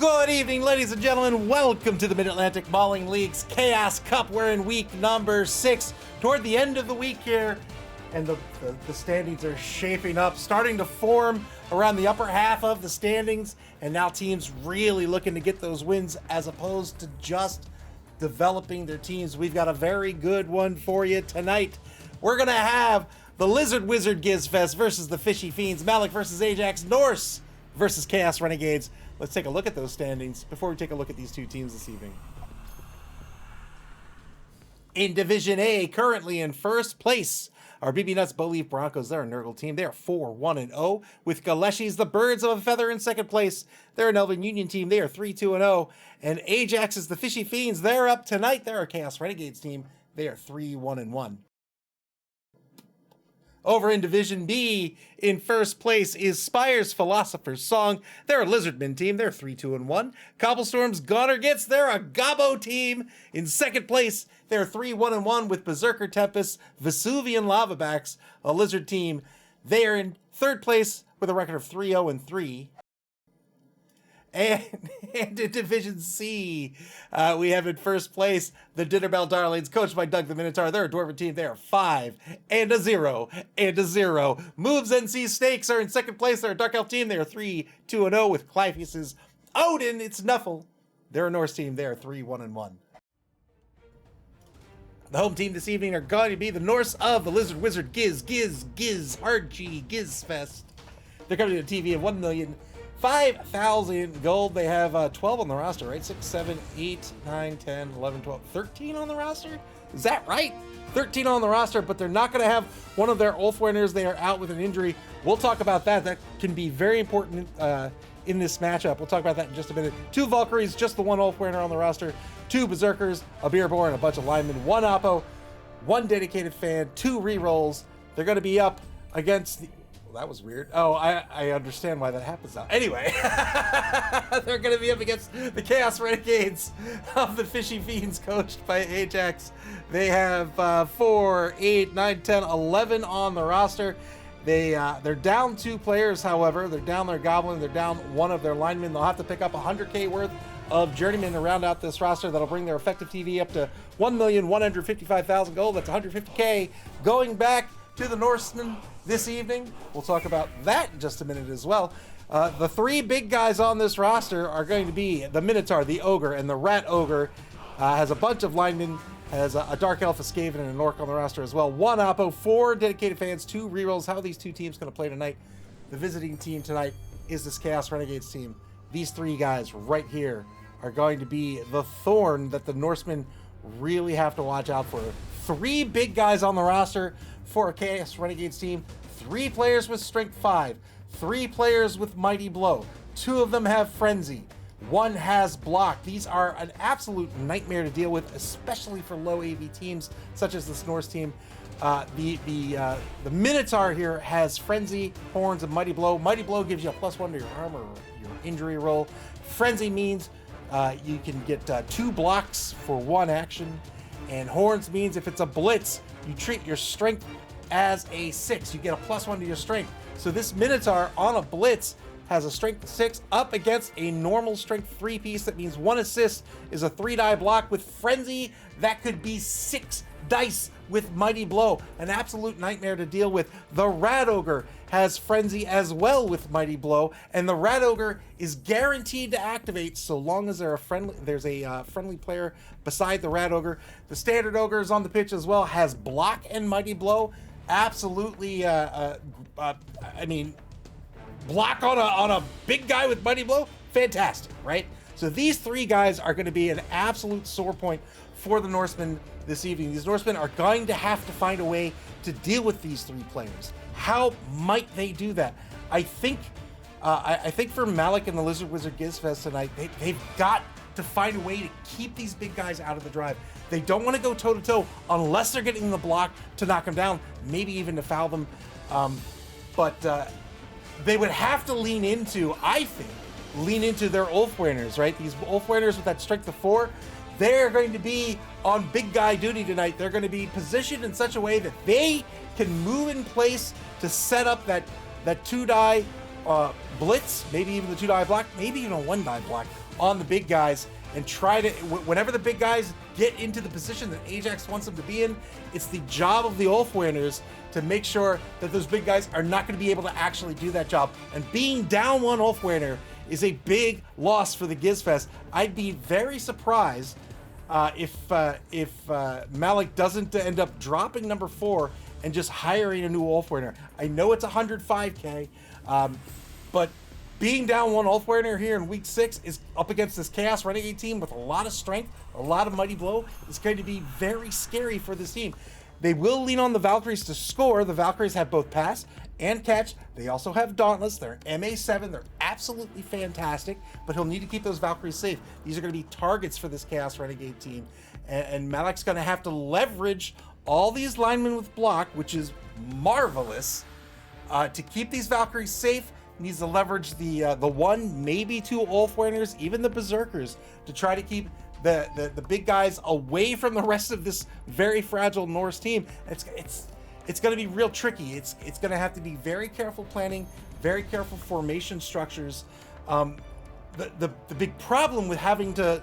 Good evening, ladies and gentlemen. Welcome to the Mid-Atlantic Mauling League's Chaos Cup. We're in week number 6, toward the end of the week here, and the standings are shaping up, starting to form around the upper half of the standings, and now teams really looking to get those wins as opposed to just developing their teams. We've got a very good one for you tonight. We're going to have the Lizard Wizard Gizzfest versus the Fishy Fiends, Malik versus Ajax, Norse versus Chaos Renegades. Let's take a look at those standings before we take a look at these two teams this evening. In Division A, currently in first place, our BB Nuts Believe Broncos. They're a Nurgle team. They are 4-1-0. With Galeshi's the Birds of a Feather in second place. They're an Elven Union team. They are 3-2-0. And Ajax is the Fishy Fiends. They're up tonight. They're a Chaos Renegades team. They are 3-1-1. Over in Division B, in first place is Spire's Philosopher's Song. They're a Lizardmen team. They're 3-2-1. Cobblestorm's Goner Gets. They're a Gobbo team. In second place, they're 3-1-1 with Berserker Tempest, Vesuvian Lavabacks, a Lizard team. They are in third place with a record of 3-0-3. And in Division C, we have in first place the Dinnerbell Darlings, coached by Doug the Minotaur. They're a Dwarven team. They are 5-0. Moves NC Snakes are in second place. They're a Dark Elf team. They are 3-2-0 with Clypheus's Odin. It's Nuffle. They're a Norse team. They are 3-1-1. The home team this evening are going to be the Norse of the Lizard Wizard Giz, Hard G, Gizzfest. They're coming to a TV of 1,005,000 gold. They have 12 on the roster, right? 6, 7, 8, 9, 10, 11, 12, 13 on the roster? Is that right? 13 on the roster, but they're not going to have one of their Ulfwiners. They are out with an injury. We'll talk about that. That can be very important in this matchup. We'll talk about that in just a minute. 2 Valkyries, just the one Ulfwinner on the roster. 2 Berserkers, a Beerborn, a bunch of linemen, 1 Oppo, 1 dedicated fan, 2 rerolls. They're going to be up against the... Well, that was weird. Oh, I understand why that happens now. Anyway, they're going to be up against the Chaos Renegades of the Fishy Fiends, coached by Ajax. They have 4, 8, 9, 10, 11 on the roster. They're down 2 players, however. They're down their Goblin. They're down 1 of their linemen. They'll have to pick up 100K worth of Journeymen to round out this roster. That'll bring their effective TV up to 1,155,000 gold. That's 150K. Going back to the Norsemen this evening, we'll talk about that in just a minute as well. The 3 big guys on this roster are going to be the Minotaur, the Ogre, and the Rat Ogre. Has a bunch of linemen, has a Dark Elf, a Skaven, and an Orc on the roster as well. 1 Oppo, 4 dedicated fans, 2 rerolls. How are these 2 teams going to play tonight? The visiting team tonight is this Chaos Renegades team. These 3 guys right here are going to be the thorn that the Norsemen really have to watch out for. 3 big guys on the roster for a Chaos Renegades team. 3 players with Strength 5. 3 players with Mighty Blow. 2 of them have Frenzy. 1 has Block. These are an absolute nightmare to deal with, especially for low AV teams such as this Norse team. The Minotaur here has Frenzy, Horns, and Mighty Blow. Mighty Blow gives you a +1 to your armor or your injury roll. Frenzy means you can get 2 blocks for 1 action. And Horns means if it's a blitz, you treat your strength as a 6. You get a +1 to your strength. So this Minotaur on a blitz has a strength 6 up against a normal strength 3 piece. That means 1 assist is a 3-die block. With Frenzy, that could be 6 dice with Mighty Blow. An absolute nightmare to deal with. The Rat Ogre has Frenzy as well with Mighty Blow, and the Rat Ogre is guaranteed to activate so long as there's a friendly player beside the Rat Ogre. The Standard Ogre is on the pitch as well, has Block and Mighty Blow. Absolutely, block on a big guy with Mighty Blow, fantastic, right? So these 3 guys are going to be an absolute sore point for the Norsemen this evening. These Norsemen are going to have to find a way to deal with these 3 players. How might they do that? I think for Malik and the Lizard Wizard Gizzfest tonight, they've got to find a way to keep these big guys out of the drive. They don't want to go toe-to-toe unless they're getting the block to knock them down, maybe even to foul them. But they would have to lean into their Ulfwiners, right? These Ulfwiners with that strength of 4, they're going to be on big guy duty tonight. They're going to be positioned in such a way that they can move in place to set up that 2-die blitz, maybe even the 2-die block, maybe even a 1-die block on the big guys, and try to, whenever the big guys get into the position that Ajax wants them to be in, it's the job of the Ulfwereners to make sure that those big guys are not going to be able to actually do that job. And being down one Ulfwerener is a big loss for the Gizzfest. I'd be very surprised if Malik doesn't end up dropping number 4 and just hiring a new Ulfwerener. I know it's 105K, but being down one Ulfwerener here in week 6 is up against this Chaos Renegade team with a lot of strength, a lot of mighty blow. It's going to be very scary for this team. They will lean on the Valkyries to score. The Valkyries have both pass and catch. They also have Dauntless. They're MA7. They're absolutely fantastic, but he'll need to keep those Valkyries safe. These are going to be targets for this Chaos Renegade team. And Malik's going to have to leverage all these linemen with block, which is marvelous, to keep these Valkyries safe. Needs to leverage the 1, maybe 2 Ulfwereners, even the Berserkers, to try to keep the big guys away from the rest of this very fragile Norse team. It's going to be real tricky. It's going to have to be very careful planning, very careful formation structures. The big problem with having to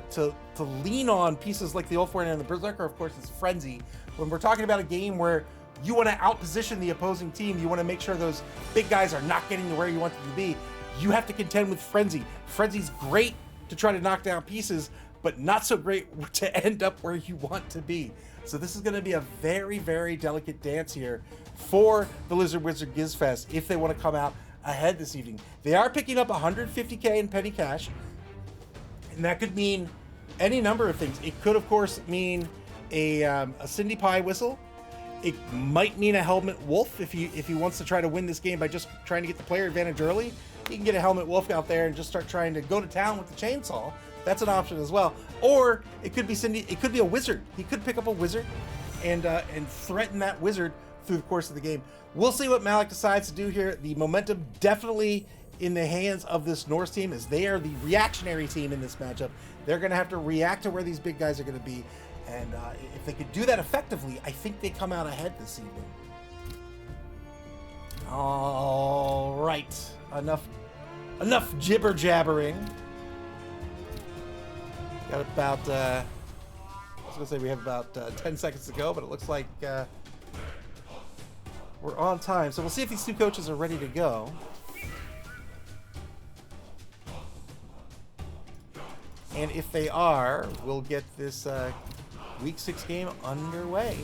lean on pieces like the Ulfwerener and the Berserker, of course, is Frenzy. When we're talking about a game where you want to outposition the opposing team, you want to make sure those big guys are not getting to where you want them to be, you have to contend with Frenzy. Frenzy's great to try to knock down pieces, but not so great to end up where you want to be. So this is going to be a very, very delicate dance here for the Lizard Wizard Gizzfest if they want to come out ahead this evening. They are picking up 150K in petty cash, and that could mean any number of things. It could, of course, mean a Cindy Pie whistle. It might mean a Helmet Wolf if he wants to try to win this game by just trying to get the player advantage early. He can get a Helmet Wolf out there and just start trying to go to town with the chainsaw. That's an option as well. Or it could be it could be a wizard. He could pick up a wizard and threaten that wizard through the course of the game. We'll see what Malik decides to do here. The momentum definitely in the hands of this Norse team, as they are the reactionary team in this matchup. They're going to have to react to where these big guys are going to be. And if they could do that effectively, I think they come out ahead this evening. All right, enough jibber jabbering. Got about I was gonna say we have about 10 seconds to go, but it looks like we're on time. So we'll see if these two coaches are ready to go. And if they are, we'll get this Week 6 game underway.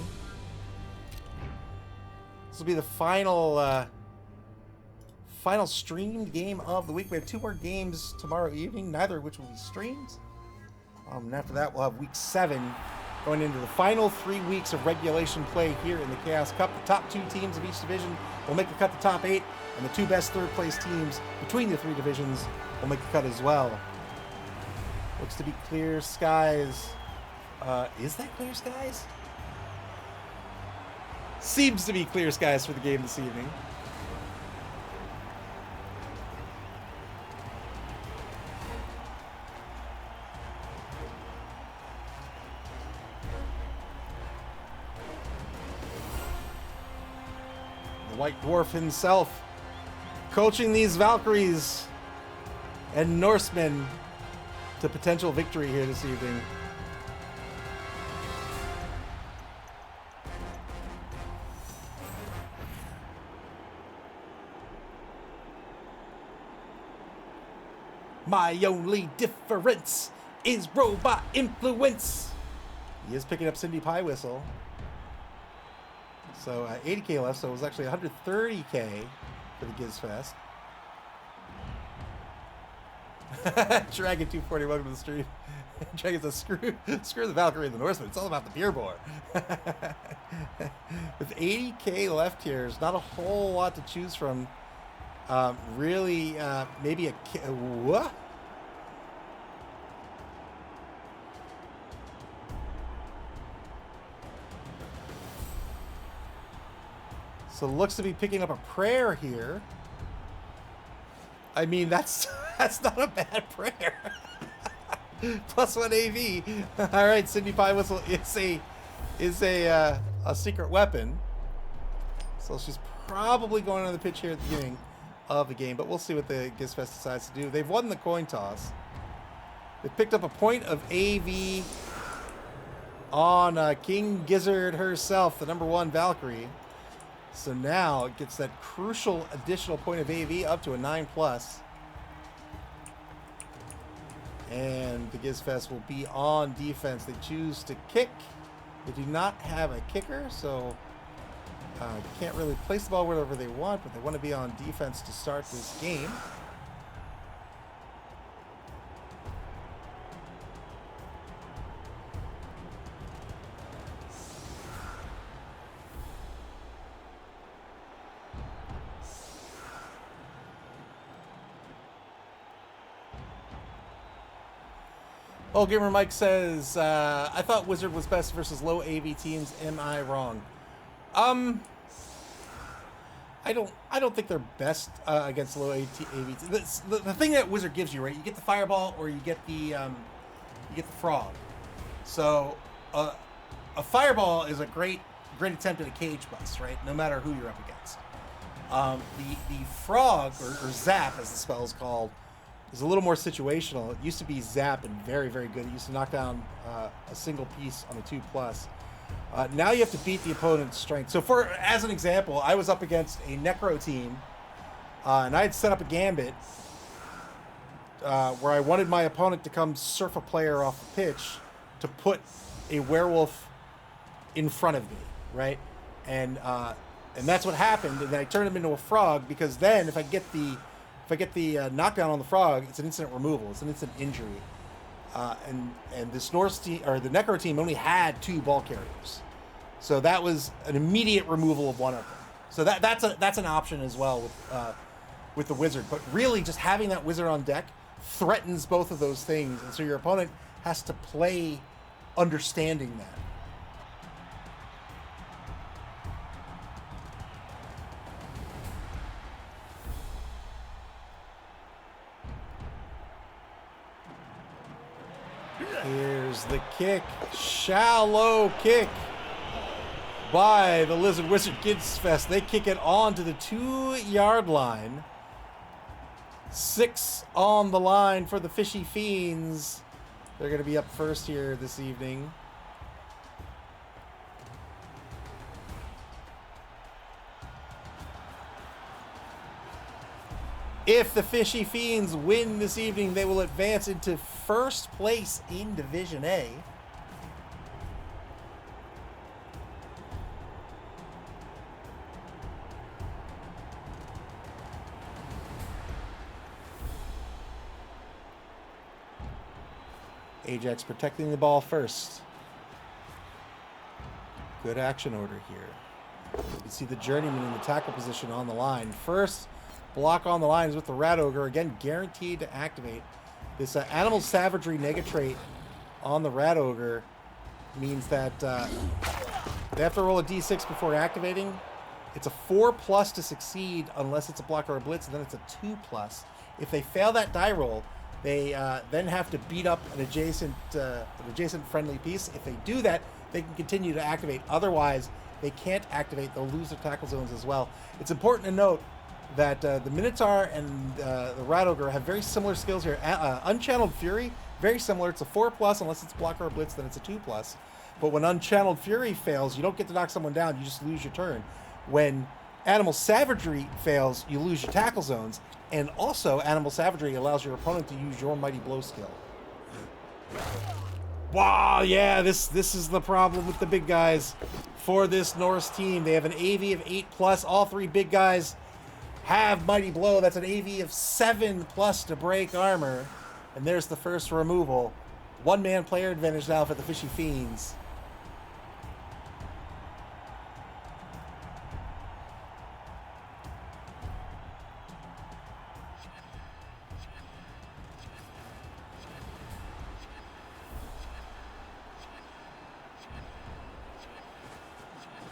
This will be the final streamed game of the week. We have 2 more games tomorrow evening, neither of which will be streamed. And after that, we'll have Week 7 going into the final 3 weeks of regulation play here in the Chaos Cup. The top 2 teams of each division will make the cut to top 8, and the 2 best third-place teams between the 3 divisions will make the cut as well. Looks to be clear skies. Is that clear skies? Seems to be clear skies for the game this evening. The White Dwarf himself coaching these Valkyries and Norsemen to potential victory here this evening. My only difference is robot influence. He is picking up Cindy Pie Whistle. So 80K left, so it was actually 130K for the Gizzfest. Dragon 240, welcome to the stream. Dragon says, screw the Valkyrie and the Norseman. It's all about the beer boar. With 80K left here, there's not a whole lot to choose from. Really, maybe what? So looks to be picking up a prayer here. I mean, that's not a bad prayer. +1 AV. All right, Cindy Pie Whistle is a secret weapon. So she's probably going on the pitch here at the beginning. of the game, but we'll see what the Gizzfest decides to do. They've won the coin toss. They've picked up a point of AV on King Gizzard herself, the #1 Valkyrie. So now it gets that crucial additional point of AV up to a 9+. And the Gizzfest will be on defense. They choose to kick. They do not have a kicker, so can't really place the ball wherever they want, but they want to be on defense to start this game. Oh, Gamer Mike says, I thought Wizard was best versus low AV teams. Am I wrong? I don't think they're best against low AV teams. The thing that Wizard gives you, right? You get the fireball or you get the frog. So a fireball is a great attempt at a cage bust, right? No matter who you're up against. The frog or zap, as the spell is called, is a little more situational. It used to be zap and very, very good. It used to knock down a single piece on a 2+. Now you have to beat the opponent's strength. So as an example, I was up against a Necro team, and I had set up a gambit where I wanted my opponent to come surf a player off the pitch to put a werewolf in front of me, right? And that's what happened. And then I turned him into a frog, because then if I get the knockdown on the frog, it's an instant removal. It's an instant injury. And this Norse team, or the Necro team, only had 2 ball carriers, so that was an immediate removal of one of them. So that's an option as well with the Wizard. But really, just having that Wizard on deck threatens both of those things, and so your opponent has to play understanding that. Here's the kick. Shallow kick by the Lizard Wizard Gizzfest. They kick it on to the 2-yard line. 6 on the line for the Fishy Fiends. They're going to be up first here this evening. If the Fishy Fiends win this evening, they will advance into first place in Division A. Ajax protecting the ball first. Good action order here. You see the Journeyman in the tackle position on the line. First block on the line is with the Rat Ogre. Again, guaranteed to activate. This Animal Savagery Negatrait on the Rat Ogre means that they have to roll a d6 before activating. It's a 4+ to succeed unless it's a block or a blitz, and then it's a 2+. If they fail that die roll, they then have to beat up an adjacent friendly piece. If they do that, they can continue to activate. Otherwise, they can't activate. They'll lose their tackle zones as well. It's important to note that the Minotaur and the Rat Ogre have very similar skills here. Unchanneled Fury, very similar. It's a 4+ unless it's block or a blitz, then it's a 2+. But when Unchanneled Fury fails, you don't get to knock someone down, you just lose your turn. When Animal Savagery fails, you lose your tackle zones, and also Animal Savagery allows your opponent to use your Mighty Blow skill. Wow, yeah, this is the problem with the big guys for this Norse team. They have an AV of 8+. All 3 big guys have Mighty Blow. That's an AV of 7+ to break armor. And there's the first removal. 1-man player advantage now for the Fishy Fiends.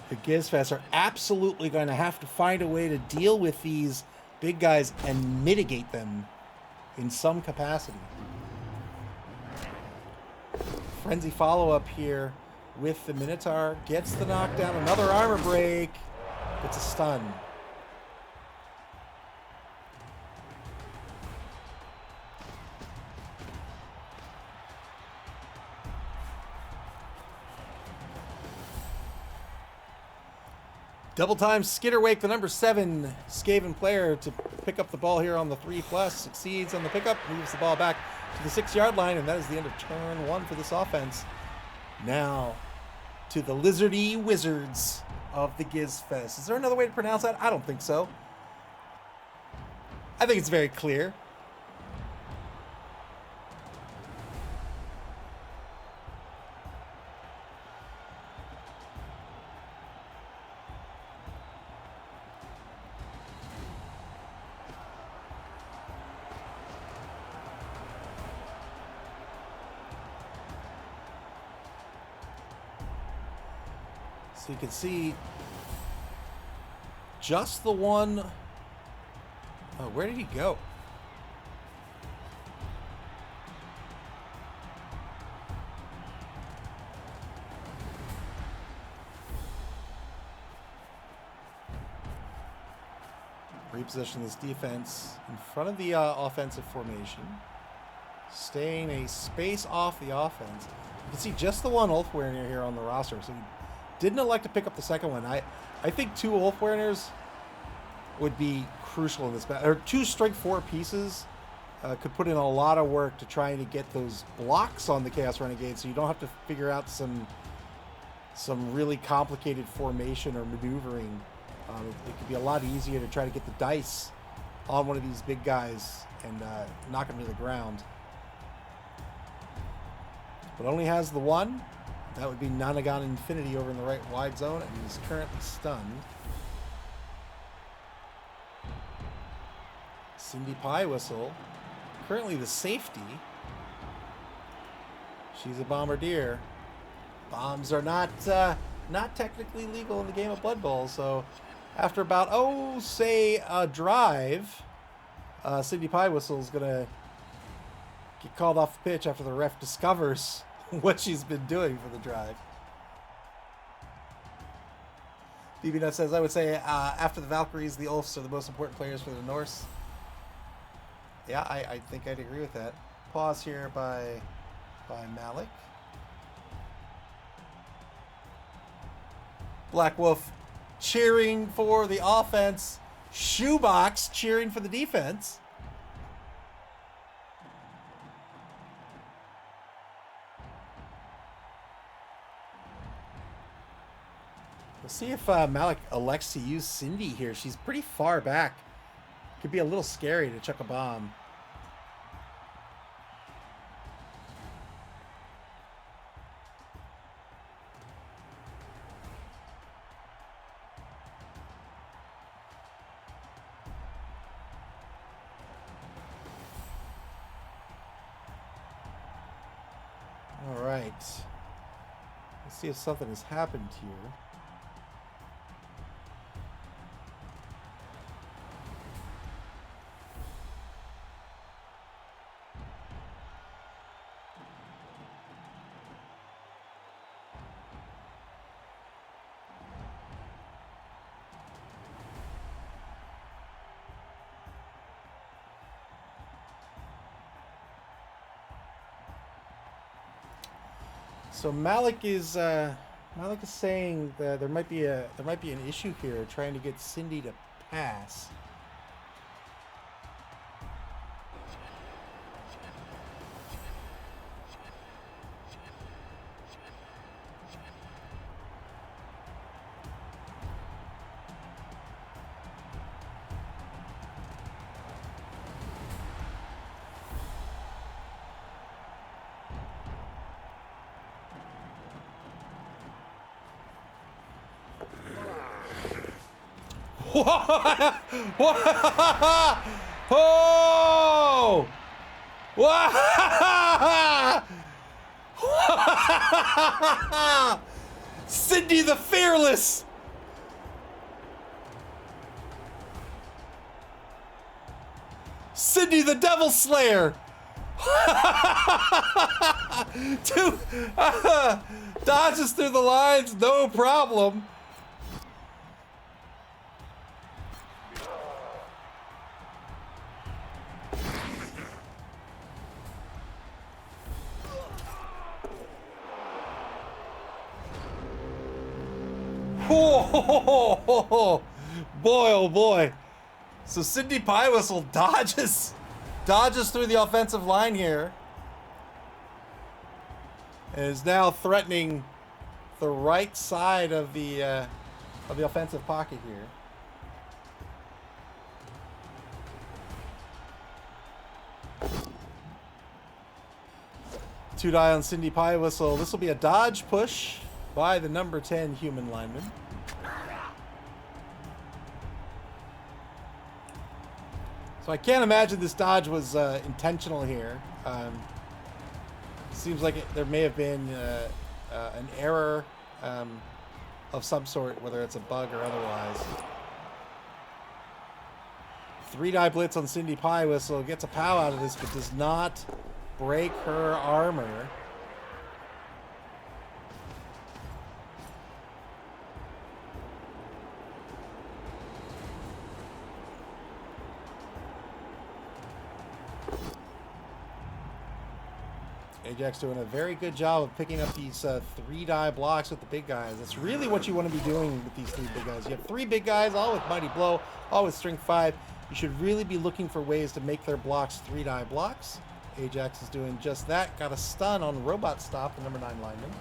The Gizzfest are absolutely going to have to find a way to deal with these big guys and mitigate them in some capacity. Frenzy follow-up here with the Minotaur. Gets the knockdown. Another armor break. Gets a stun. Double time Skitterwake, the number 7 Skaven player, to pick up the ball here on the 3+. Succeeds on the pickup, moves the ball back to the 6-yard line, and that is the end of turn 1 for this offense. Now to the Lizardy Wizards of the Gizzfest. Is there another way to pronounce that? I don't think so. I think it's very clear. So you can see just the one. Oh, where did he go? Reposition this defense in front of the offensive formation. Staying a space off the offense. You can see just the one Ulfwerener here on the roster. So he didn't elect to pick up the second one. I think 2 Ulfwereners would be crucial in this battle. Or 2 strength 4 pieces could put in a lot of work to trying to get those blocks on the Chaos Renegade, so you don't have to figure out some really complicated formation or maneuvering. It could be a lot easier to try to get the dice on one of these big guys and knock him to the ground. But only has the one. That would be Nonagon Infinity over in the right wide zone, and he's currently stunned. Cindy Pie Whistle, currently the safety. She's a bombardier. Bombs are not technically legal in the game of Blood Bowl, so after about, say a drive, Cindy Pie Whistle is going to get called off the pitch after the ref discovers what she's been doing for the drive. BB Nut says, I would say after the Valkyries, the Ulfs are the most important players for the Norse. Yeah, I think I'd agree with that. Pause here by Malik. Black Wolf cheering for the offense. Shoebox cheering for the defense. We'll see if Malik elects to use Cindy here. She's pretty far back. Could be a little scary to chuck a bomb. All right. Let's see if something has happened here. So Malik is saying that there might be an issue here trying to get Cindy to pass. Oh! Cindy the Fearless! Cindy the Devil Slayer! Dodges through the lines, no problem. Oh, boy, oh boy. So Cindy Pie Whistle dodges through the offensive line here. And is now threatening the right side of the offensive pocket here. Two die on Cindy Pie Whistle. This will be a dodge push by the number 10 human lineman. So I can't imagine this dodge was intentional here. Seems like there may have been an error of some sort, whether it's a bug or otherwise. 3-die blitz on Cindy Pie Whistle. Gets a pow out of this, but does not break her armor. Ajax doing a very good job of picking up these 3-die blocks with the big guys. That's really what you want to be doing with these 3 big guys. You have 3 big guys, all with Mighty Blow, all with Strength 5. You should really be looking for ways to make their blocks 3-die blocks. Ajax is doing just that. Got a stun on Robot Stop, the number 9 lineman.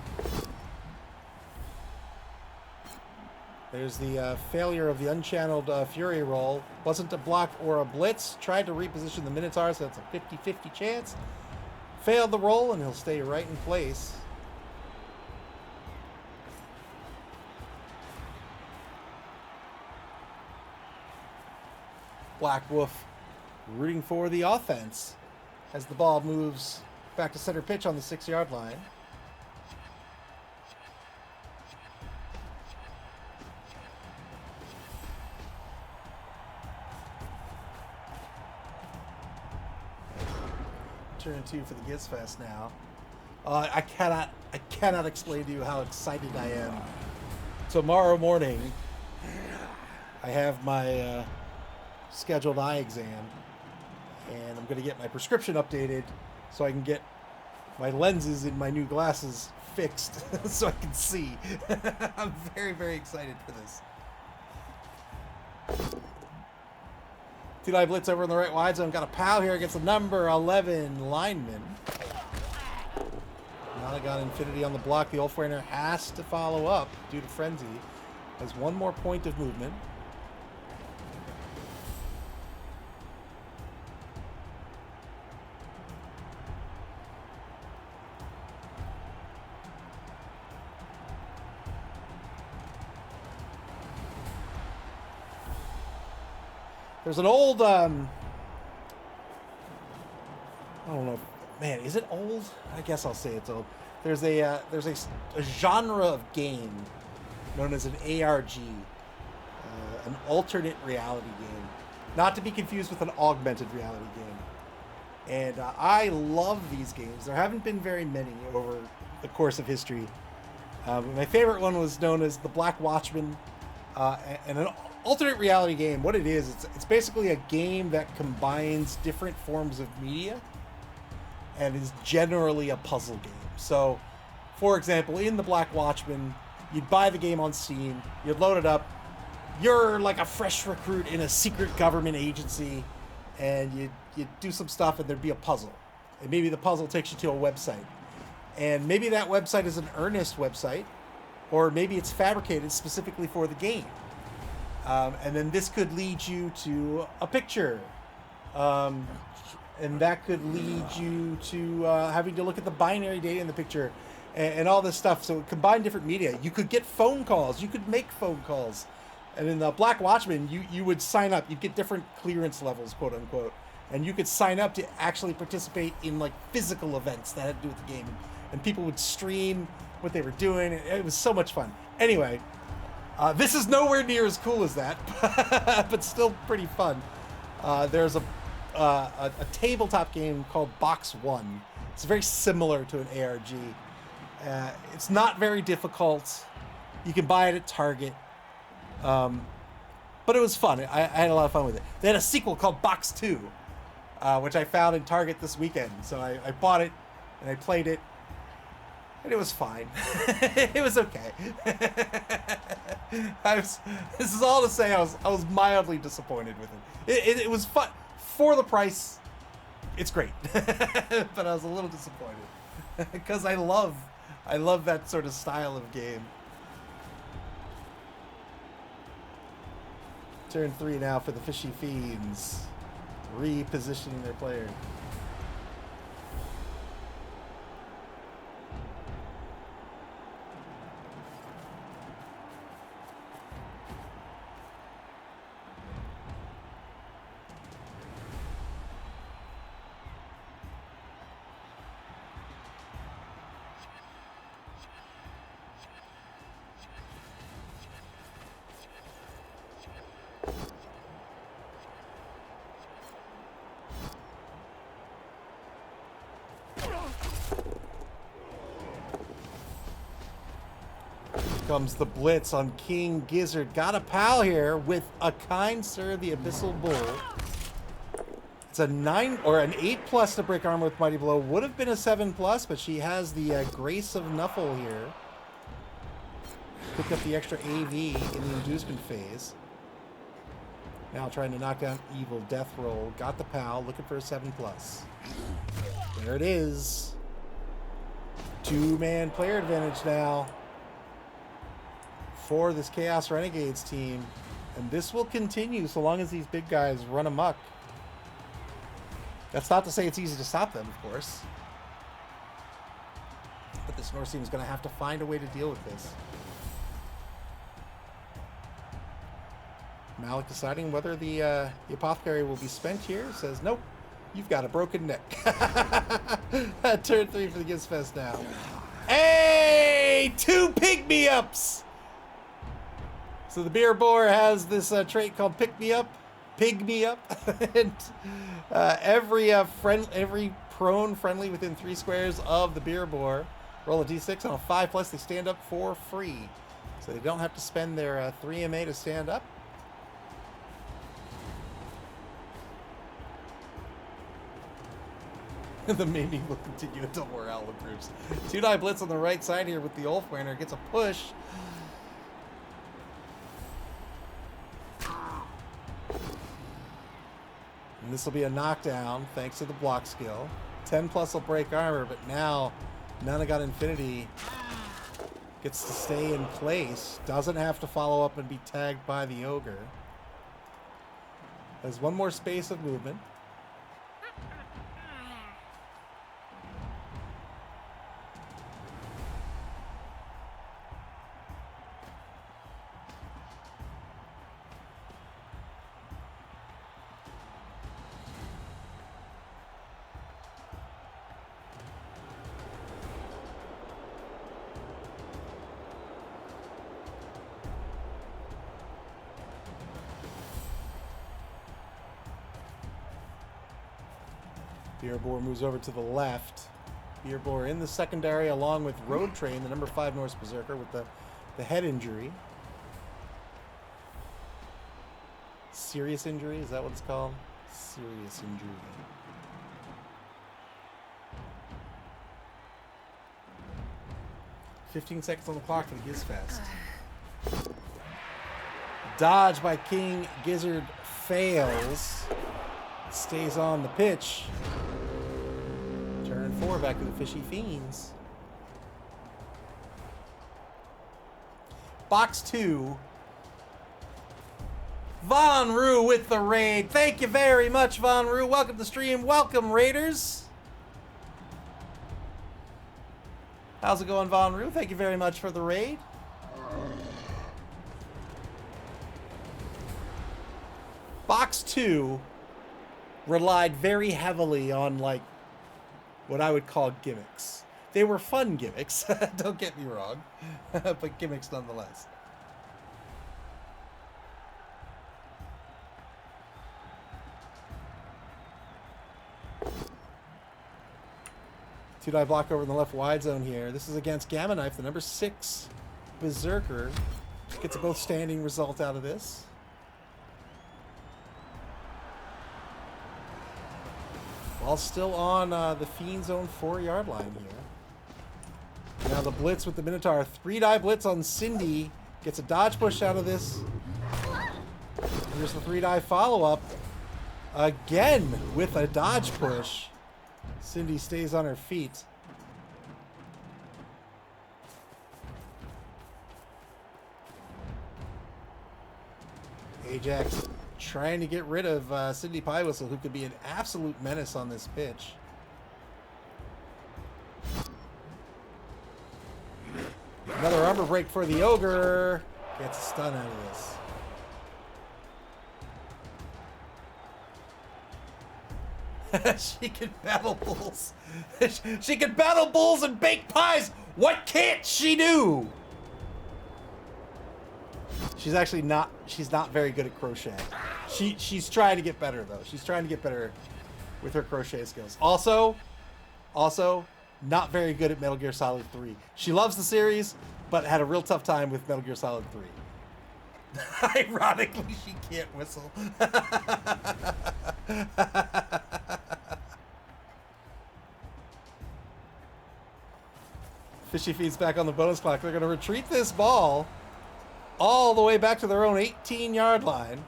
There's the failure of the unchanneled Fury roll. Wasn't a block or a blitz. Tried to reposition the Minotaur, so that's a 50-50 chance. Failed the roll, and he'll stay right in place. Black Wolf rooting for the offense as the ball moves back to center pitch on the 6-yard line. Turn 2 for the Gizzfest now. I cannot explain to you how excited I am. Tomorrow morning, I have my scheduled eye exam, and I'm going to get my prescription updated so I can get my lenses in my new glasses fixed so I can see. I'm very, very excited for this. 2-die blitz over in the right wide zone. Got a pal here against the number 11 lineman. Now they got Infinity on the block. The Ulfweiner has to follow up due to Frenzy. Has one more point of movement. There's an old, I don't know, man, is it old? I guess I'll say it's old. There's a genre of game known as an ARG, an alternate reality game, not to be confused with an augmented reality game. And I love these games. There haven't been very many over the course of history. My favorite one was known as the Black Watchman, and an alternate reality game. What it is, it's basically a game that combines different forms of media and is generally a puzzle game. So, for example, in the Black Watchman, you'd buy the game on Steam, you'd load it up, you're like a fresh recruit in a secret government agency, and you'd do some stuff and there'd be a puzzle. And maybe the puzzle takes you to a website. And maybe that website is an earnest website, or maybe it's fabricated specifically for the game. And then this could lead you to a picture. And that could lead you to having to look at the binary data in the picture and all this stuff. So combine different media. You could get phone calls. You could make phone calls. And in the Black Watchman, you would sign up. You'd get different clearance levels, quote unquote. And you could sign up to actually participate in like physical events that had to do with the game. And people would stream what they were doing. It was so much fun. Anyway, this is nowhere near as cool as that, but still pretty fun. There's a tabletop game called Box One. It's very similar to an ARG. It's not very difficult. You can buy it at Target. But it was fun. I had a lot of fun with it. They had a sequel called Box 2, which I found in Target this weekend. So I bought it and I played it. And it was fine. It was okay. This is all to say I was mildly disappointed with it. It was fun. For the price, it's great. But I was a little disappointed. Because I love that sort of style of game. Turn 3 now for the Fishy Fiends. Repositioning their player. Comes the blitz on King Gizzard. Got a pal here with a Kind Sir the Abyssal Bull. It's a 9 or an 8+ to break armor with Mighty Blow. Would have been a 7+, but she has the Grace of Nuffle here. Pick up the extra AV in the inducement phase. Now trying to knock down Evil Death Roll. Got the pal, looking for a 7+. There it is. 2-man player advantage now for this Chaos Renegades team, and this will continue so long as these big guys run amok. That's not to say it's easy to stop them, of course, but this Norse team is going to have to find a way to deal with this. Malik deciding whether the Apothecary will be spent here. Says, nope, you've got a broken neck. Turn 3 for the Gizzfest now. Hey, 2 pig-me-ups! So the Beer Boar has this trait called Pick Me Up, and every prone friendly within 3 squares of the Beer Boar roll a d6 on a 5+. They stand up for free, so they don't have to spend their 3 MA to stand up. The maiming will continue until morale improves. 2-die blitz on the right side here with the Ulfweiner. Gets a push. And this will be a knockdown thanks to the block skill. 10+ will break armor, but now Nana got Infinity. Gets to stay in place. Doesn't have to follow up and be tagged by the Ogre. Has 1 more space of movement. Beer Boar moves over to the left. Beer Boar in the secondary along with Road Train, the number 5 Norse Berserker with the head injury. Serious injury, is that what it's called? Serious injury. "15 seconds on the clock for the Gizzfest." Dodge by King Gizzard fails. Stays on the pitch. Turn 4 back to the Fishy Fiends. Box 2. Von Rue with the raid. Thank you very much, Von Rue. Welcome to the stream. Welcome, Raiders. How's it going, Von Rue? Thank you very much for the raid. Box 2 relied very heavily on, like, what I would call gimmicks. They were fun gimmicks, don't get me wrong, but gimmicks nonetheless. Two-die block over in the left wide zone here. This is against Gamma Knife, the number 6 Berserker. Gets a both standing result out of this. While still on the Fiend's own 4-yard line here. Now the blitz with the Minotaur. 3-die blitz on Cindy. Gets a dodge push out of this. Here's the 3-die follow-up. Again with a dodge push. Cindy stays on her feet. Ajax trying to get rid of Cindy Pie Whistle, who could be an absolute menace on this pitch. Another armor break for the Ogre. Gets a stun out of this. She can battle bulls. She can battle bulls and bake pies. What can't she do? She's actually not. She's not very good at crochet. She's trying to get better though. She's trying to get better with her crochet skills. Also, not very good at Metal Gear Solid 3. She loves the series, but had a real tough time with Metal Gear Solid 3. Ironically, she can't whistle. Fishy Fiends back on the bonus clock. They're going to retreat this ball all the way back to their own 18-yard line.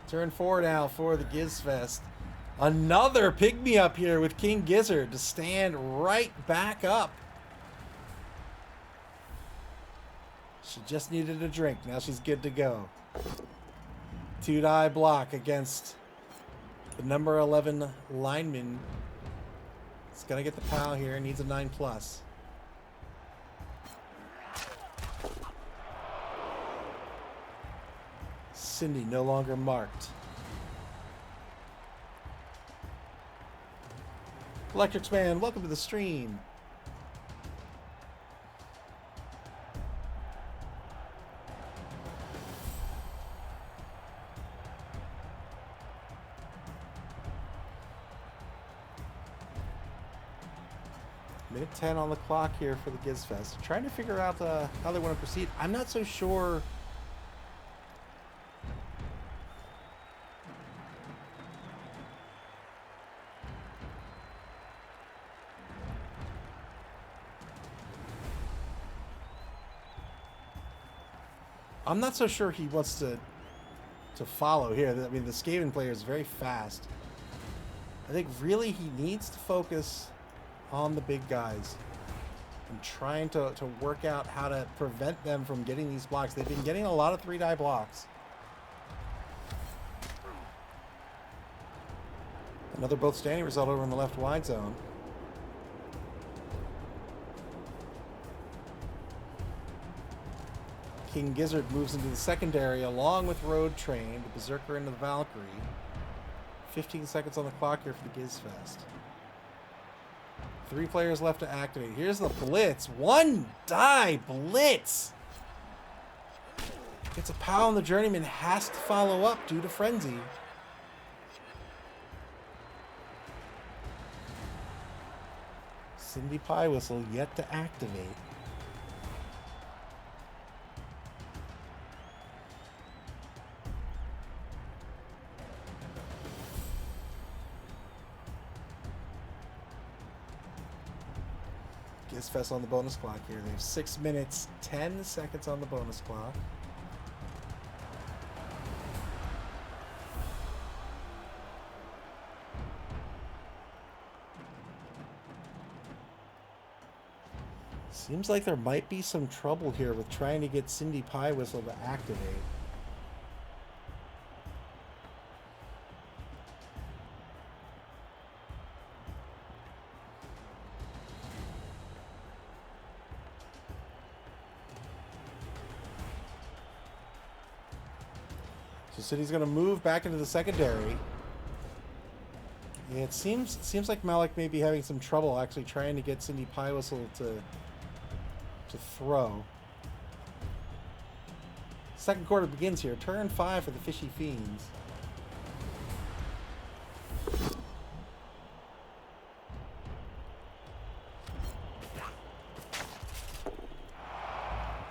Turn 4 now for the Gizzfest. Another pygmy up here with King Gizzard to stand right back up. She just needed a drink. Now she's good to go. 2-die block against the number 11 lineman. It's going to get the POW here. Needs a 9+. Cindy no longer marked. Electrics Man, welcome to the stream. Minute 10 on the clock here for the Gizzfest. Trying to figure out how they want to proceed. I'm not so sure. I'm not so sure he wants to follow here. I mean, the Skaven player is very fast. I think really he needs to focus on the big guys and trying to work out how to prevent them from getting these blocks. They've been getting a lot of 3-die blocks. Another both standing result over in the left wide zone. King Gizzard moves into the secondary along with Road Train, the Berserker into the Valkyrie. 15 seconds on the clock here for the Gizzfest. 3 players left to activate. Here's the blitz. 1-die blitz. Gets a POW on the Journeyman. Has to follow up due to Frenzy. Cindy Pie Whistle yet to activate. Gizzfest on the bonus clock here. They have 6 minutes, 10 seconds on the bonus clock. Seems like there might be some trouble here with trying to get Cindy Pie Whistle to activate. So Cindy's going to move back into the secondary. Yeah, it seems like Malik may be having some trouble actually trying to get Cindy Pie Whistle to throw. Second quarter begins here. Turn 5 for the Fishy Fiends.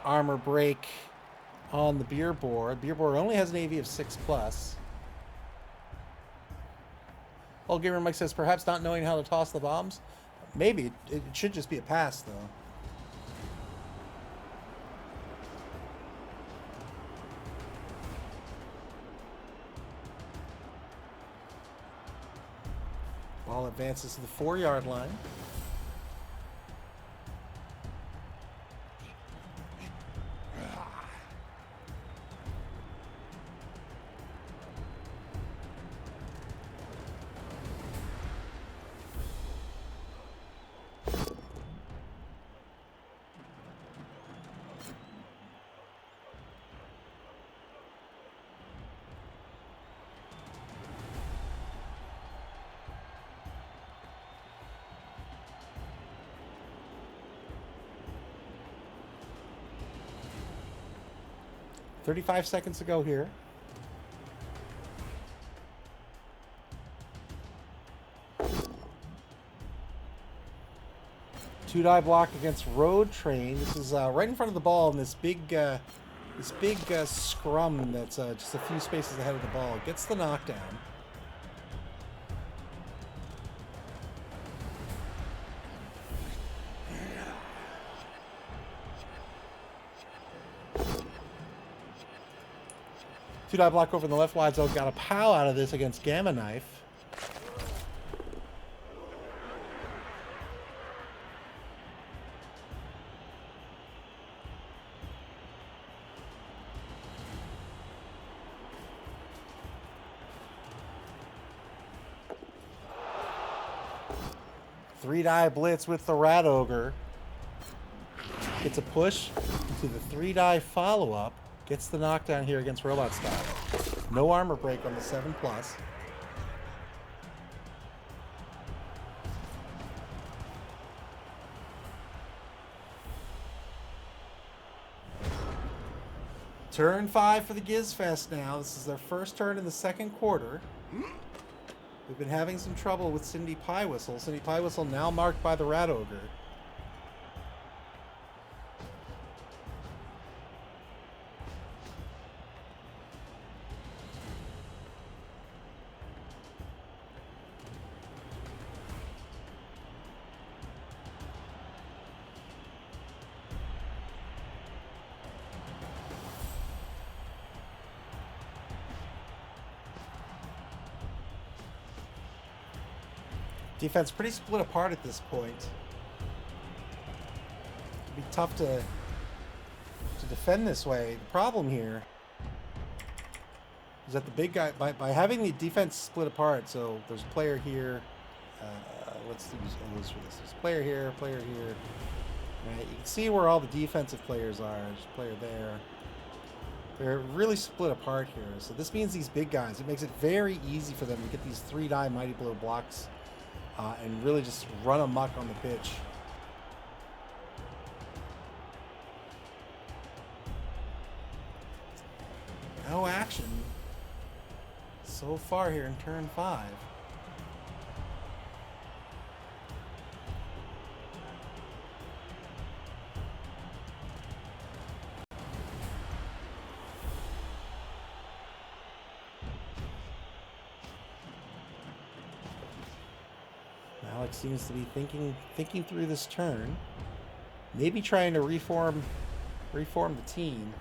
Armor break on the beer board. Beer board only has an AV of 6+. Old Gamer Mike says, perhaps not knowing how to toss the bombs. Maybe. It should just be a pass, though. Ball advances to the 4-yard line. $35 seconds to go here. Two-die block against Road Train. This is right in front of the ball in this big scrum that's just a few spaces ahead of the ball. Gets the knockdown. Two-die block over in the left wide zone. Got a pow out of this against Gamma Knife. Three-die blitz with the Rat Ogre. Gets a push into the three-die follow-up. Gets the knockdown here against Robot Style. No armor break on the 7+. Turn 5 for the Gizzfest now. This is their first turn in the second quarter. We've been having some trouble with Cindy Pie Whistle. Cindy Pie Whistle now marked by the Rat Ogre. Defense pretty split apart at this point. It'd be tough to defend this way. The problem here is that the big guy, by having the defense split apart, so there's a player here. Let's use O's for this. There's a player here, player here. Right, you can see where all the defensive players are. There's a player there. They're really split apart here. So this means these big guys, it makes it very easy for them to get these three-die Mighty Blow blocks and really just run amok on the pitch. No action so far here in turn 5. Alex seems to be thinking through this turn, maybe trying to reform the team.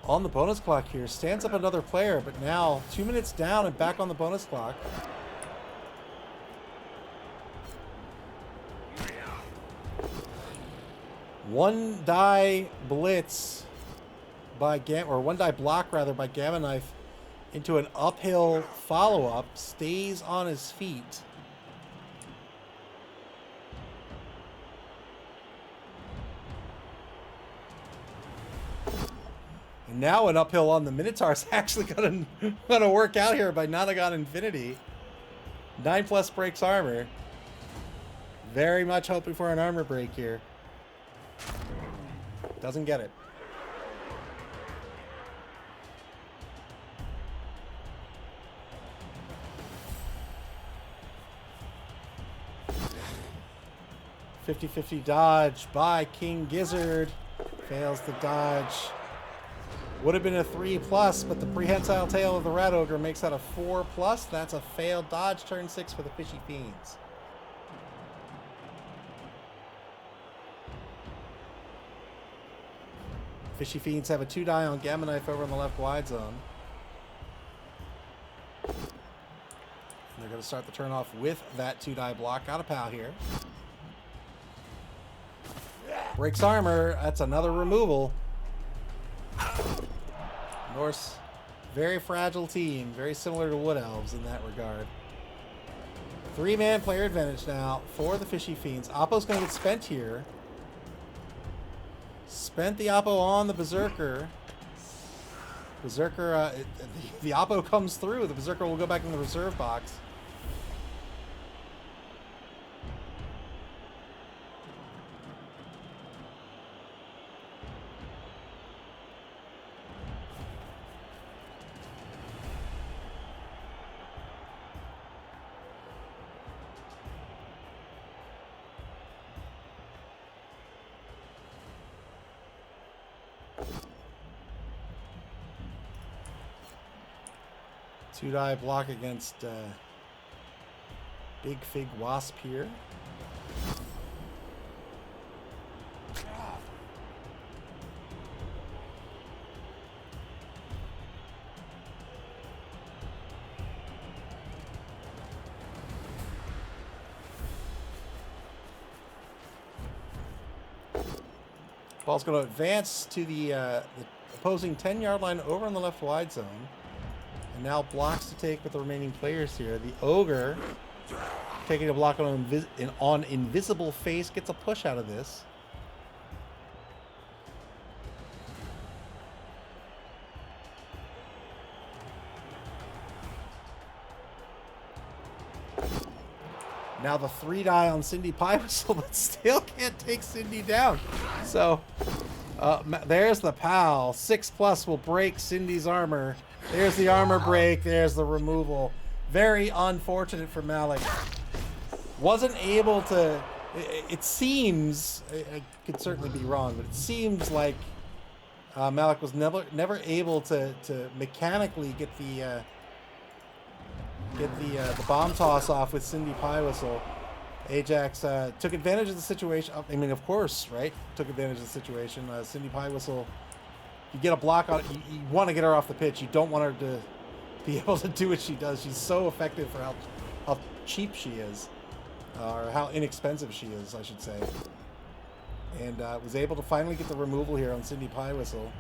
On the bonus clock here, stands up another player, but now 2 minutes down and back on the bonus clock. One die blitz by one die block rather by Gamma Knife into an uphill follow-up, stays on his feet. And now an uphill on the Minotaur's actually gonna work out here by Nonagon Infinity. 9+ breaks armor. Very much hoping for an armor break here. Doesn't get it. 50-50 dodge by King Gizzard. Fails the dodge. Would have been a 3+, but the prehensile tail of the Rat Ogre makes that a 4+. That's a failed dodge. Turn 6 for the Fishy Fiends. Fishy Fiends have a 2-die on Gamma Knife over in the left wide zone. And they're going to start the turn off with that 2-die block. Got a pal here. Breaks armor. That's another removal. Norse, very fragile team. Very similar to Wood Elves in that regard. 3-man player advantage now for the Fishy Fiends. Oppo's going to get spent here. Spent the Oppo on the Berserker. Berserker, the Oppo comes through. The Berserker will go back in the reserve box. Two-die block against Big Fig Wasp here. Ball's going to advance to the opposing 10-yard line over on the left wide zone. And now blocks to take with the remaining players here. The Ogre taking a block on Invisible Face gets a push out of this. Now the 3-die on Cindy Pie Whistle, but still can't take Cindy down. So there's the PAL. 6+ will break Cindy's armor. There's the armor break. There's the removal. Very unfortunate for Malik. Wasn't able to... It seems... I could certainly be wrong, but it seems like Malik was never able to mechanically get the bomb toss off with Cindy Pie Whistle. Ajax took advantage of the situation. I mean, of course, right? Took advantage of the situation. Cindy Pie Whistle... You get a block on it. You want to get her off the pitch. You don't want her to be able to do what she does. She's so effective for how cheap she is. Or how inexpensive she is, I should say. And was able to finally get the removal here on Cindy Pie Whistle.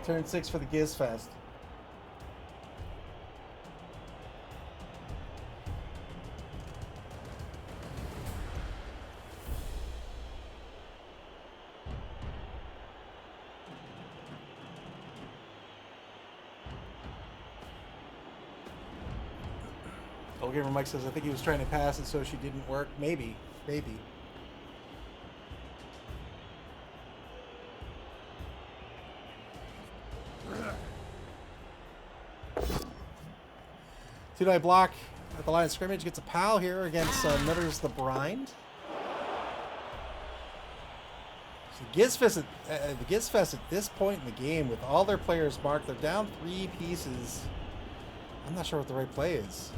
Turn 6 for the Gizzfest. Gamer Mike says, I think he was trying to pass it so she didn't work. Maybe. Maybe. Two-die block at the line of scrimmage. Gets a pal here against Nutters the Brind. So the Gizzfest at this point in the game, with all their players marked, they're down 3 pieces. I'm not sure what the right play is.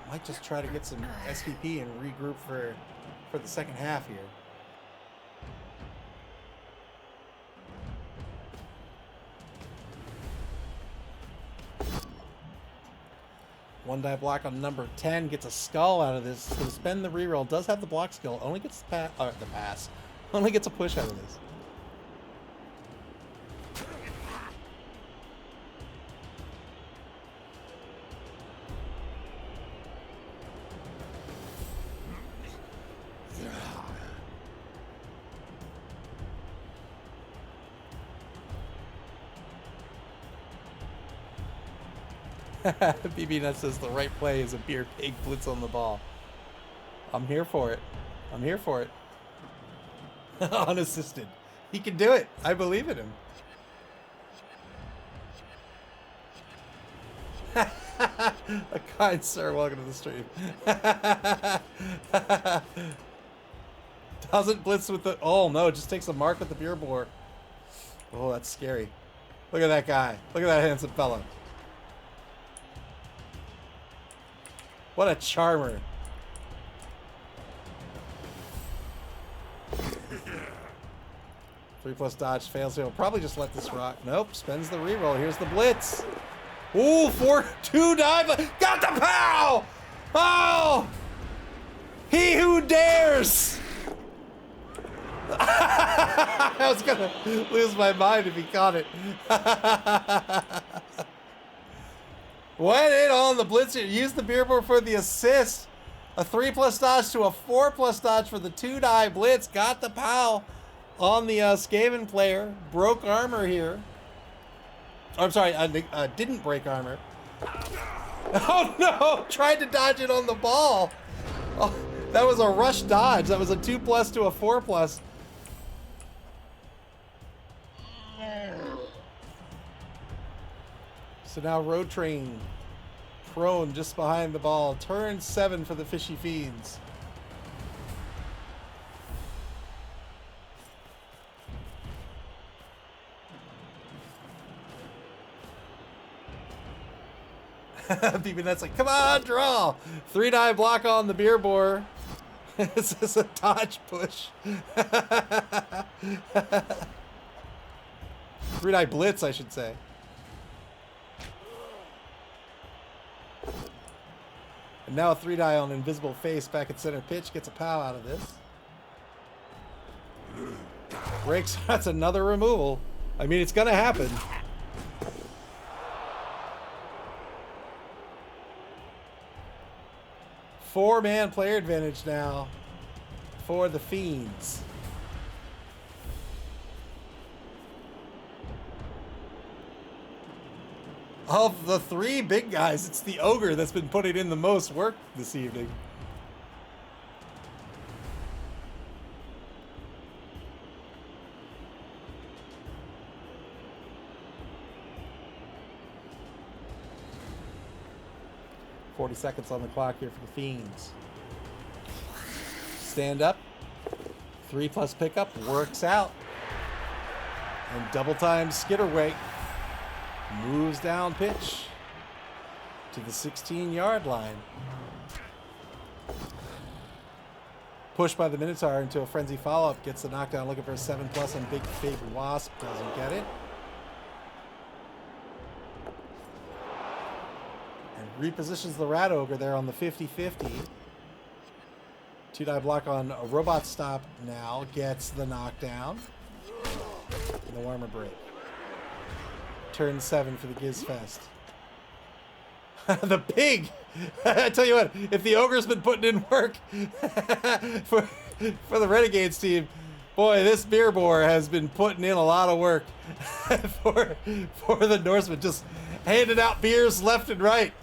Might just try to get some SVP and regroup for the second half here. One-die block on number 10 gets a skull out of this. So spend the reroll. Does have the block skill. Only gets the pass. Only gets a push out of this. BB Nut says the right play is a beer pig blitz on the ball. I'm here for it. I'm here for it. Unassisted. He can do it. I believe in him. A kind sir, welcome to the stream. Doesn't blitz with the... Oh, no, just takes a mark with the beer bore. Oh, that's scary. Look at that guy. Look at that handsome fella. What a charmer. Three plus dodge fails. He'll probably just let this rock. Nope, spends the reroll. Here's the blitz. Ooh, 4-2 dive. Got the pow! Oh! He who dares! I was gonna lose my mind if he caught it. Went in on the blitzer. Used the beer board for the assist. A 3 plus dodge to a 4 plus dodge for the 2-die blitz. Got the pow on the Skaven player. Broke armor here. I'm sorry, didn't break armor. Oh no! Tried to dodge it on the ball. Oh, that was a rush dodge. That was a 2 plus to a 4 plus. So now Road Train prone just behind the ball. Turn 7 for the Fishy Fiends. BBNet's like, come on, draw. 3-die block on the beer bore. This is a dodge push. 3-die blitz, I should say. And now a 3-die on invisible face back at center pitch. Gets a pow out of this. Breaks. That's another removal. I mean, it's going to happen. Four-man player advantage now for the Fiends. Of the 3 big guys, it's the Ogre that's been putting in the most work this evening. Seconds on the clock here for the Fiends. Stand up. 3 plus pickup works out. And double time skitterway. Moves down pitch to the 16-yard line. Pushed by the Minotaur into a frenzy follow-up. Gets the knockdown, looking for a 7 plus on Big Fig Wasp. Doesn't get it. Repositions the Rat Ogre there on the 50-50. 2-die block on a Robot Stop now. Gets the knockdown. No armor break. Turn 7 for the Gizzfest. The pig! I tell you what, if the Ogre's been putting in work for the Renegades team, boy, this beer bore has been putting in a lot of work for the Norsemen. Just handing out beers left and right.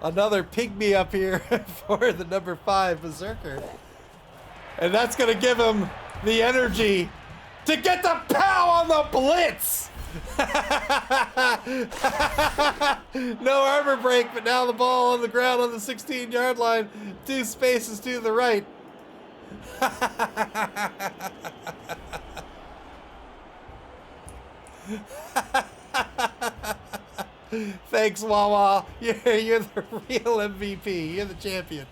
Another pygmy up here for the number 5 Berserker. And that's going to give him the energy to get the pow on the blitz! No armor break, but now the ball on the ground on the 16-yard line. 2 spaces to the right. Thanks, Wawa. You're the real MVP. You're the champion.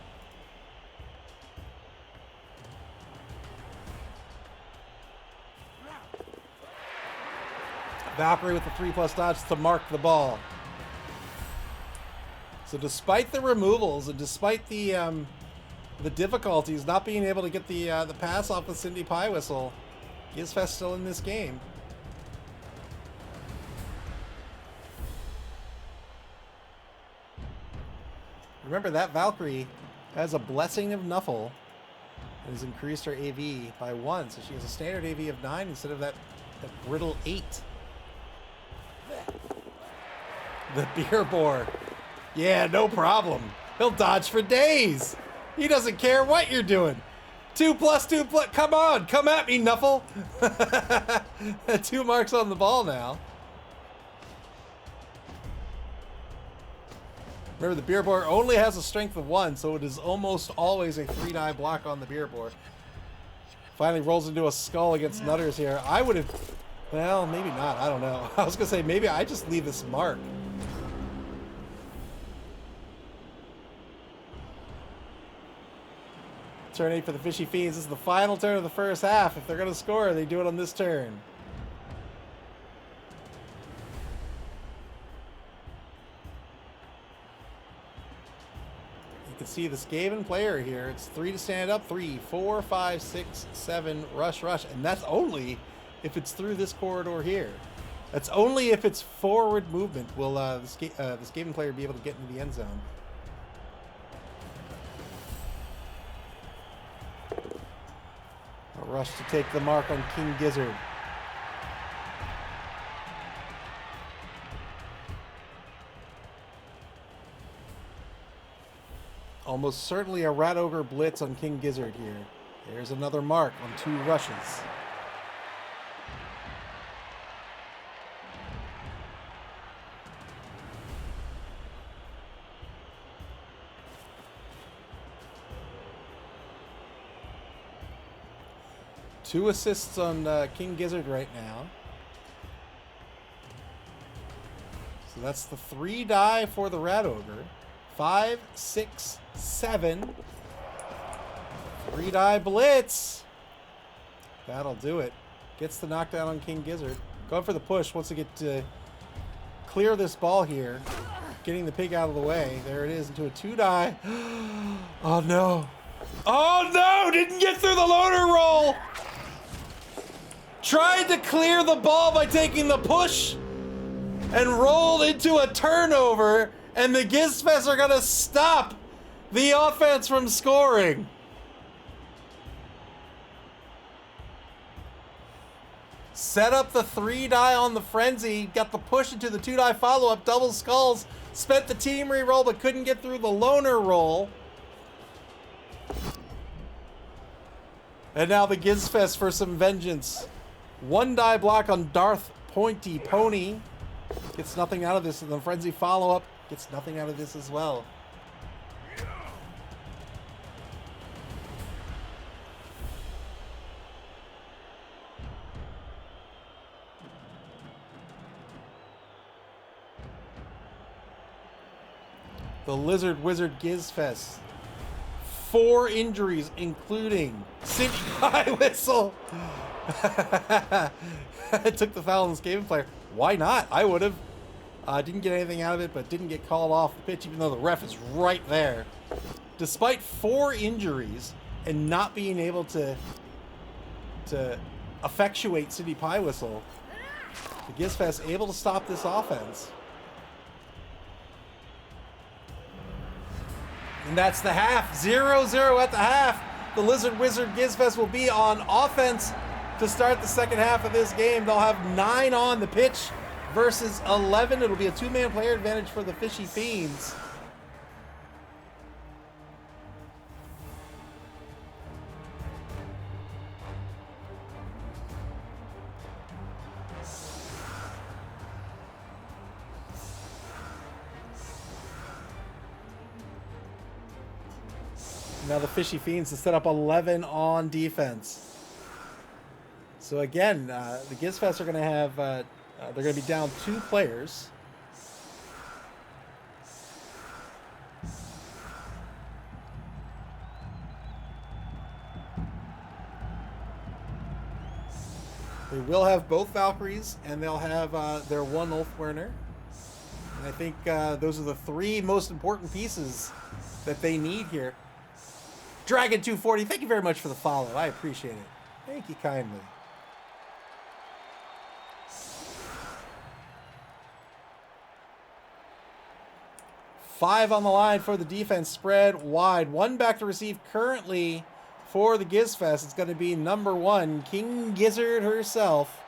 Valkyrie with the 3 plus dodge to mark the ball. So despite the removals and despite the difficulties, not being able to get the pass off with Cindy Pie Whistle, Gizzfest still in this game. Remember that Valkyrie has a Blessing of Nuffle and has increased her AV by 1, so she has a standard AV of 9 instead of that brittle 8. The beer bore. Yeah, no problem. He'll dodge for days. He doesn't care what you're doing. 2 plus 2 plus. Come on, come at me, Nuffle. 2 marks on the ball now. Remember, the beer boar only has a strength of 1, so it is almost always a 3-die block on the beer boar. Finally rolls into a skull against Nutters here. I would have... Well, maybe not. I don't know. I was going to say, maybe I just leave this mark. Turn 8 for the Fishy Fiends. This is the final turn of the first half. If they're going to score, they do it on this turn. You can see the Skaven player here. It's 3 to stand up. 3, 4, 5, 6, 7. Rush, rush. And that's only if it's through this corridor here. That's only if it's forward movement will the Skaven player be able to get into the end zone. A rush to take the mark on King Gizzard. Almost certainly a Rat Ogre blitz on King Gizzard here. There's another mark on 2 rushes. Two assists on King Gizzard right now. So that's the 3 die for the Rat Ogre. 5, 6, 7. 3 die blitz. That'll do it. Gets the knockdown on King Gizzard. Going for the push. Wants to get to clear this ball here. Getting the pig out of the way. There it is into a 2 die. Oh no. Oh no! Didn't get through the loader roll! Tried to clear the ball by taking the push and rolled into a turnover, and the Gizzfest are gonna stop the offense from scoring. Set up the 3 die on the frenzy, got the push into the 2 die follow-up, double skulls, spent the team re-roll but couldn't get through the loner roll. And now the Gizzfest for some vengeance. 1 die block on Darth Pointy Pony. Gets nothing out of this. And the frenzy follow-up gets nothing out of this as well. The Lizard Wizard Gizzfest. 4 injuries, including Cindy High Whistle. Took the foul on this Skaven player. Why not? I would have. Didn't get anything out of it, but didn't get called off the pitch, even though the ref is right there. Despite 4 injuries and not being able to effectuate Cindy Pie Whistle, the Gizzfest able to stop this offense. And that's the half. 0-0 at the half. The Lizard Wizard Gizzfest will be on offense to start the second half of this game. They'll have 9 on the pitch versus 11. It'll be a 2-man player advantage for the Fishy Fiends. Now the Fishy Fiends to set up 11 on defense. So again, the Gizzfest are going to have, they're going to be down 2 players. They will have both Valkyries, and they'll have their 1 Ulfwerner. And I think those are the 3 most important pieces that they need here. Dragon 240, thank you very much for the follow. I appreciate it. Thank you kindly. Five on the line for the defense, spread wide. 1 back to receive currently for the Gizzfest. It's going to be number 1, King Gizzard herself.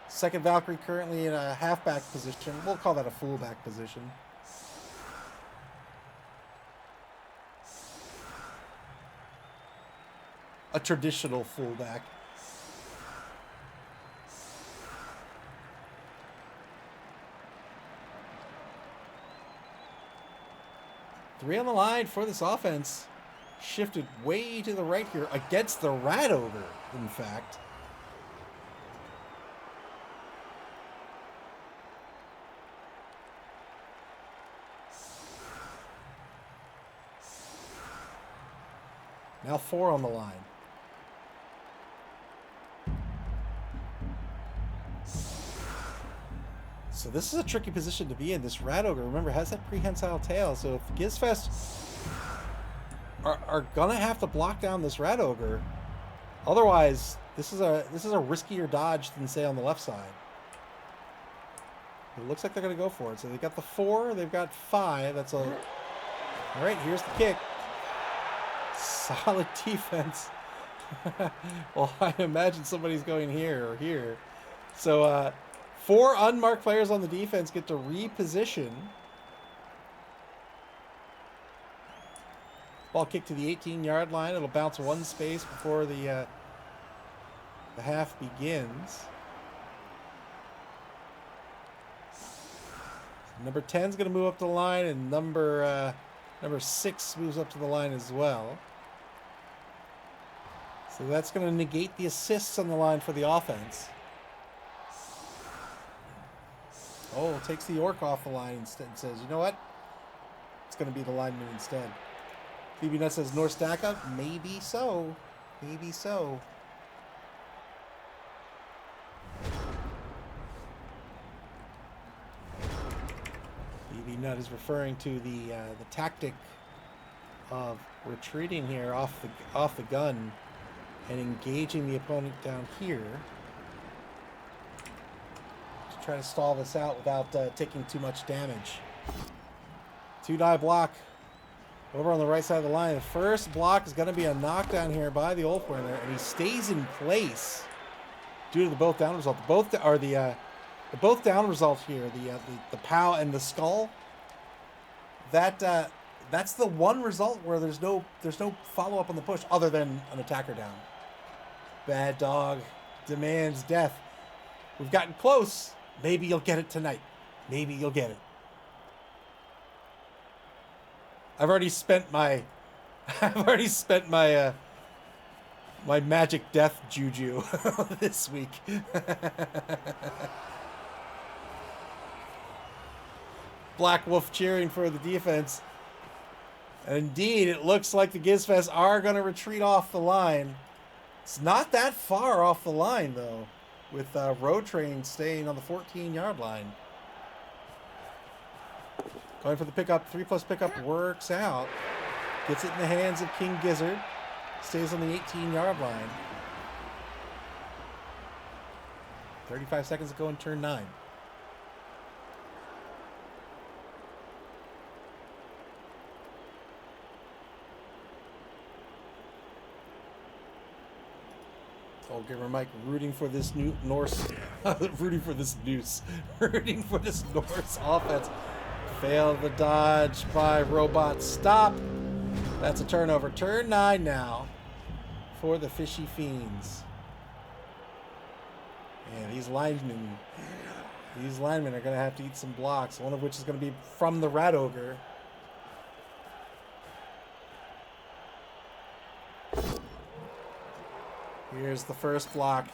Second Valkyrie currently in a halfback position. We'll call that a fullback position. A traditional fullback. 3 on the line for this offense. Shifted way to the right here against the Rat Ogre, in fact. Now 4 on the line. So this is a tricky position to be in. This Rat Ogre, remember, has that prehensile tail. So if Gizzfest are gonna have to block down this Rat Ogre, otherwise this is a riskier dodge than say on the left side. It looks like they're gonna go for it. So they've got the 4, they've got 5. That's a all right. Here's the kick. Solid defense. Well, I imagine somebody's going here or here. So 4 unmarked players on the defense get to reposition. Ball kicked to the 18-yard line. It'll bounce 1 space before the half begins. Number 10 is going to move up to the line, and number 6 moves up to the line as well. So that's going to negate the assists on the line for the offense. Oh, takes the Orc off the line instead and says, you know what? It's going to be the lineman instead. BB Nut says, North stack up? Maybe so. Maybe so. BB Nut is referring to the tactic of retreating here off the gun and engaging the opponent down here to try to stall this out without taking too much damage. 2-die block over on the right side of the line. The first block is going to be a knockdown here by the Ulfwerener, and he stays in place due to the both down result. The both down result here, the POW and the skull. That's the one result where there's no follow up on the push other than an attacker down. Bad Dog demands death. We've gotten close. Maybe you'll get it tonight. Maybe you'll get it. I've already spent my my magic death juju this week. Black Wolf cheering for the defense. And indeed, it looks like the Gizzfest are going to retreat off the line. It's not that far off the line, though, with Road Train staying on the 14-yard line. Going for the pickup. 3+ pickup works out. Gets it in the hands of King Gizzard. Stays on the 18-yard line. 35 seconds to go in turn 9. Old Gamer Mike rooting for this new Norse, rooting for this Norse offense. Failed the dodge by Robot. Stop. That's a turnover. Turn 9 now for the Fishy Fiends. And these linemen are going to have to eat some blocks, one of which is going to be from the Rat Ogre. Here's the first block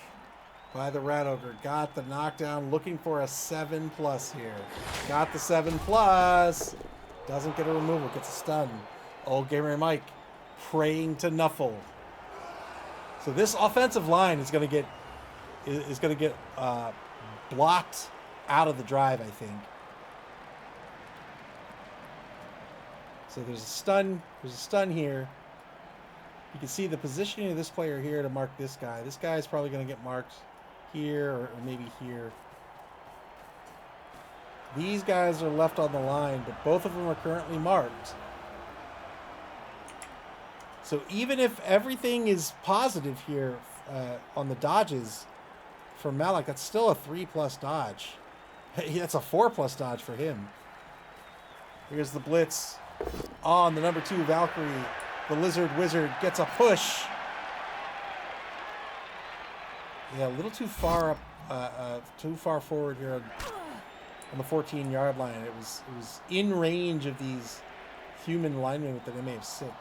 by the Rat Ogre. Got the knockdown, looking for a 7+ here. Got the 7+. Doesn't get a removal, gets a stun. Old Gamer Mike praying to Nuffle. So this offensive line is going to get blocked out of the drive, I think. So there's a stun. There's a stun here. You can see the positioning of this player here to mark this guy. This guy is probably going to get marked here or maybe here. These guys are left on the line, but both of them are currently marked. So even if everything is positive here on the dodges for Malik, that's still a 3+ dodge. That's a 4+ dodge for him. Here's the blitz on the number 2 Valkyrie. The Lizard Wizard gets a push. Yeah, a little too far up, too far forward here on the 14-yard line. It was in range of these human lineman with an MA of 6.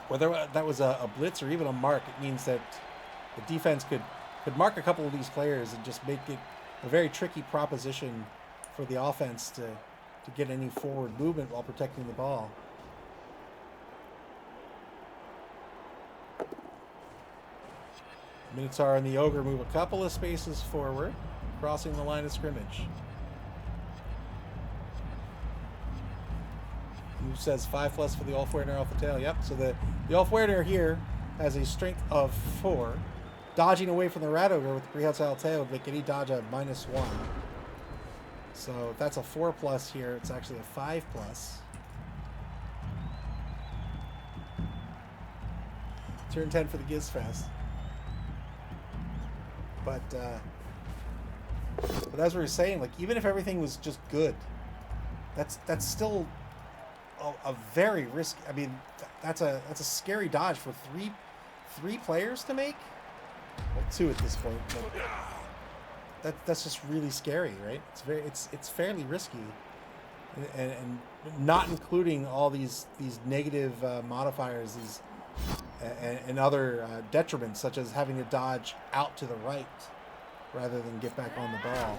Whether that was a blitz or even a mark, it means that the defense could mark a couple of these players and just make it a very tricky proposition for the offense to get any forward movement while protecting the ball. Minotaur and the Ogre move a couple of spaces forward, crossing the line of scrimmage. Who says 5+ for the Ulfwerener off the tail? Yep, so the Ulfwerener here has a strength of 4. Dodging away from the Rat Ogre with the prehensile tail would make any dodge a -1. So if that's a 4+ here, it's actually a 5+. Turn 10 for the Gizzfest. But as we were saying, like, even if everything was just good, that's still a very risky. I mean, that's a scary dodge for three players to make. Well, 2 at this point, but that's just really scary, right? It's fairly risky, and not including all these negative modifiers, and other detriments, such as having to dodge out to the right rather than get back on the ball.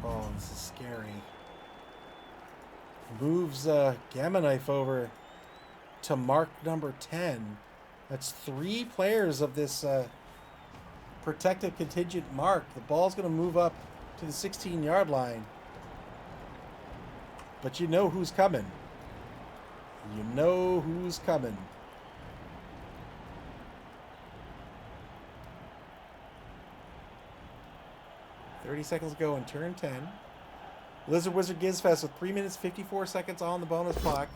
Oh, this is scary. Moves Gamma Knife over to mark number 10. That's 3 players of this protective contingent mark. The ball's going to move up to the 16-yard line. But you know who's coming. You know who's coming. $30 seconds to go in turn 10. Lizard Wizard Gizzfest with 3 minutes 54 seconds on the bonus clock.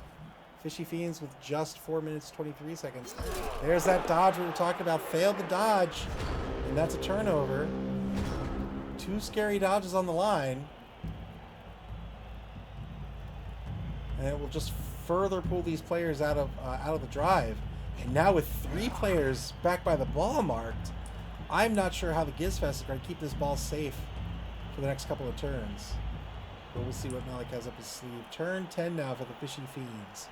Fishy Fiends with just 4 minutes 23 seconds. There's that dodge we were talking about. Failed the dodge, and that's a turnover. 2 scary dodges on the line, and it will just further pull these players out of the drive. And now with 3 players back by the ball marked, I'm not sure how the Gizzfest is going to keep this ball safe for the next couple of turns. But we'll see what Malik has up his sleeve. Turn 10 now for the Fishy Fiends.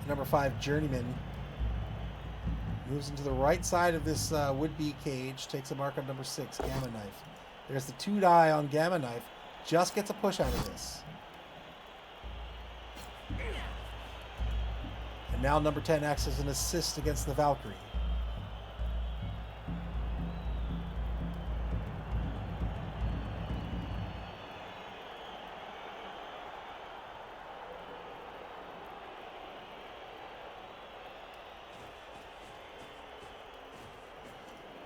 Number 5, Journeyman, moves into the right side of this would-be cage. Takes a mark on number 6, Gamma Knife. There's the 2 die on Gamma Knife. Just gets a push out of this. And now number 10 acts as an assist against the Valkyrie.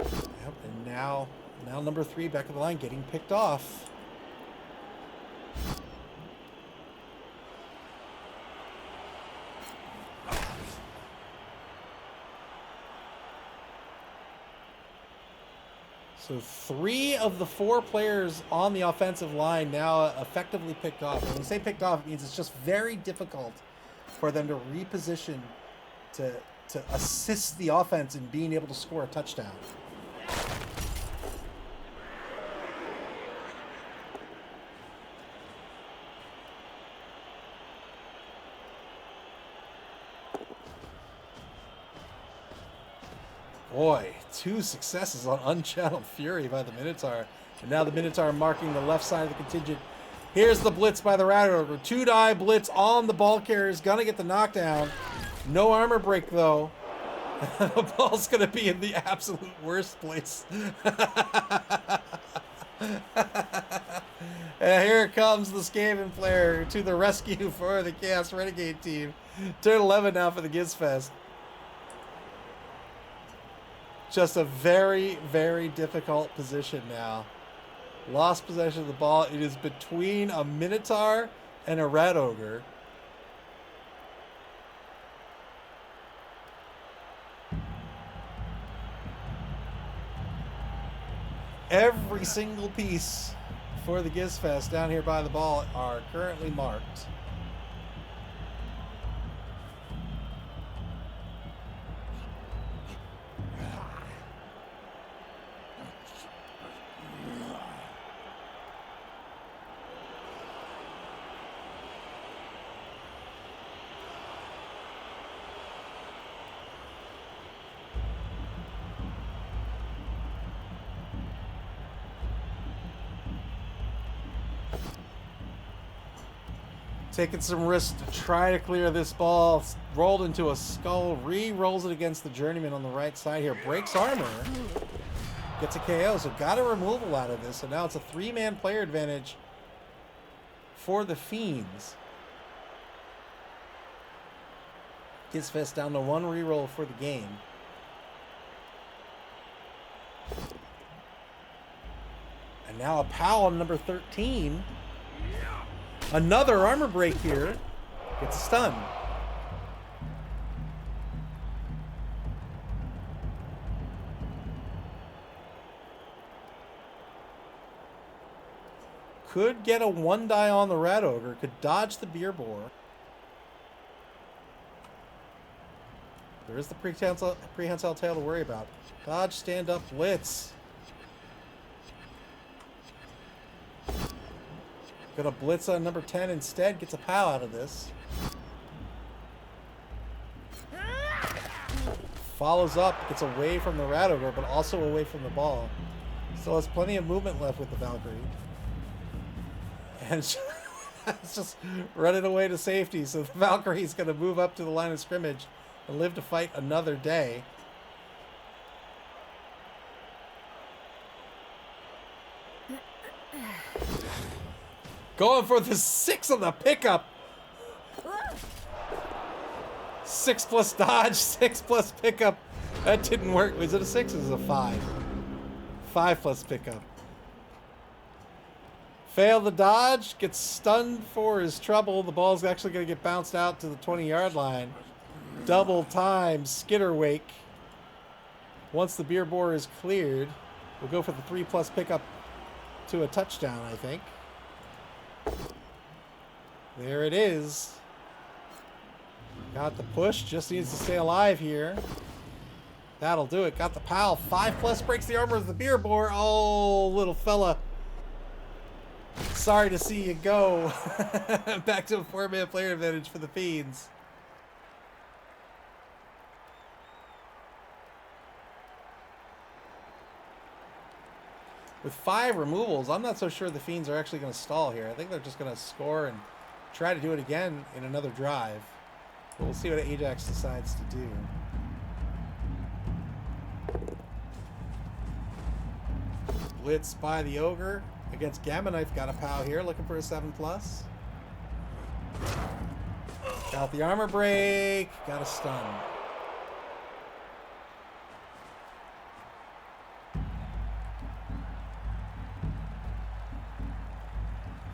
Yep, and now number 3 back of the line getting picked off. So 3 of the 4 players on the offensive line now effectively picked off. When we say picked off, it means it's just very difficult for them to reposition to assist the offense in being able to score a touchdown. Boy, 2 successes on Unchanneled Fury by the Minotaur. And now the Minotaur marking the left side of the contingent. Here's the blitz by the Rat Ogre. 2-die blitz on the ball carrier. Is going to get the knockdown. No armor break, though. The ball's going to be in the absolute worst place. And here comes the Skaven player to the rescue for the Chaos Renegade team. Turn 11 now for the Gizzfest. Just a very, very difficult position now. Lost possession of the ball. It is between a Minotaur and a Rat Ogre. Every single piece for the Gizzfest down here by the ball are currently marked. Taking some risks to try to clear this ball. Rolled into a skull. Re-rolls it against the journeyman on the right side here. Breaks armor. Gets a KO. So got a removal out of this. So now it's a 3-man player advantage for the Fiends. Gizzfest down to 1 reroll for the game. And now a POW on number 13. Another armor break here. Gets stunned. Could get a 1-die on the Rat Ogre. Could dodge the Beer Boar. There is the prehensile tail to worry about. Dodge, stand up, blitz. Gonna blitz on number 10 instead. Gets a POW out of this. Follows up. Gets away from the Rat Ogre, but also away from the ball. Still has plenty of movement left with the Valkyrie. And it's just running away to safety. So the Valkyrie's gonna move up to the line of scrimmage and live to fight another day. Going for the 6 on the pickup. 6 plus dodge, 6 plus pickup. That didn't work. Was it a 6 or was it a 5? 5 plus pickup. Fail the dodge. Gets stunned for his trouble. The ball's actually going to get bounced out to the 20-yard line. Double time skitter wake. Once the Beer Boar is cleared, we'll go for the 3 plus pickup to a touchdown, I think. There it is. Got the push. Just needs to stay alive here. That'll do it. Got the POW. 5 plus breaks the armor of the Beer Boar. Oh, little fella. Sorry to see you go. Back to a 4-man player advantage for the Fiends. With 5 removals, I'm not so sure the Fiends are actually going to stall here. I think they're just going to score and try to do it again in another drive. But we'll see what Ajax decides to do. Blitz by the Ogre against Gamma Knife. Got a POW here, looking for a 7 plus. Got the armor break. Got a stun.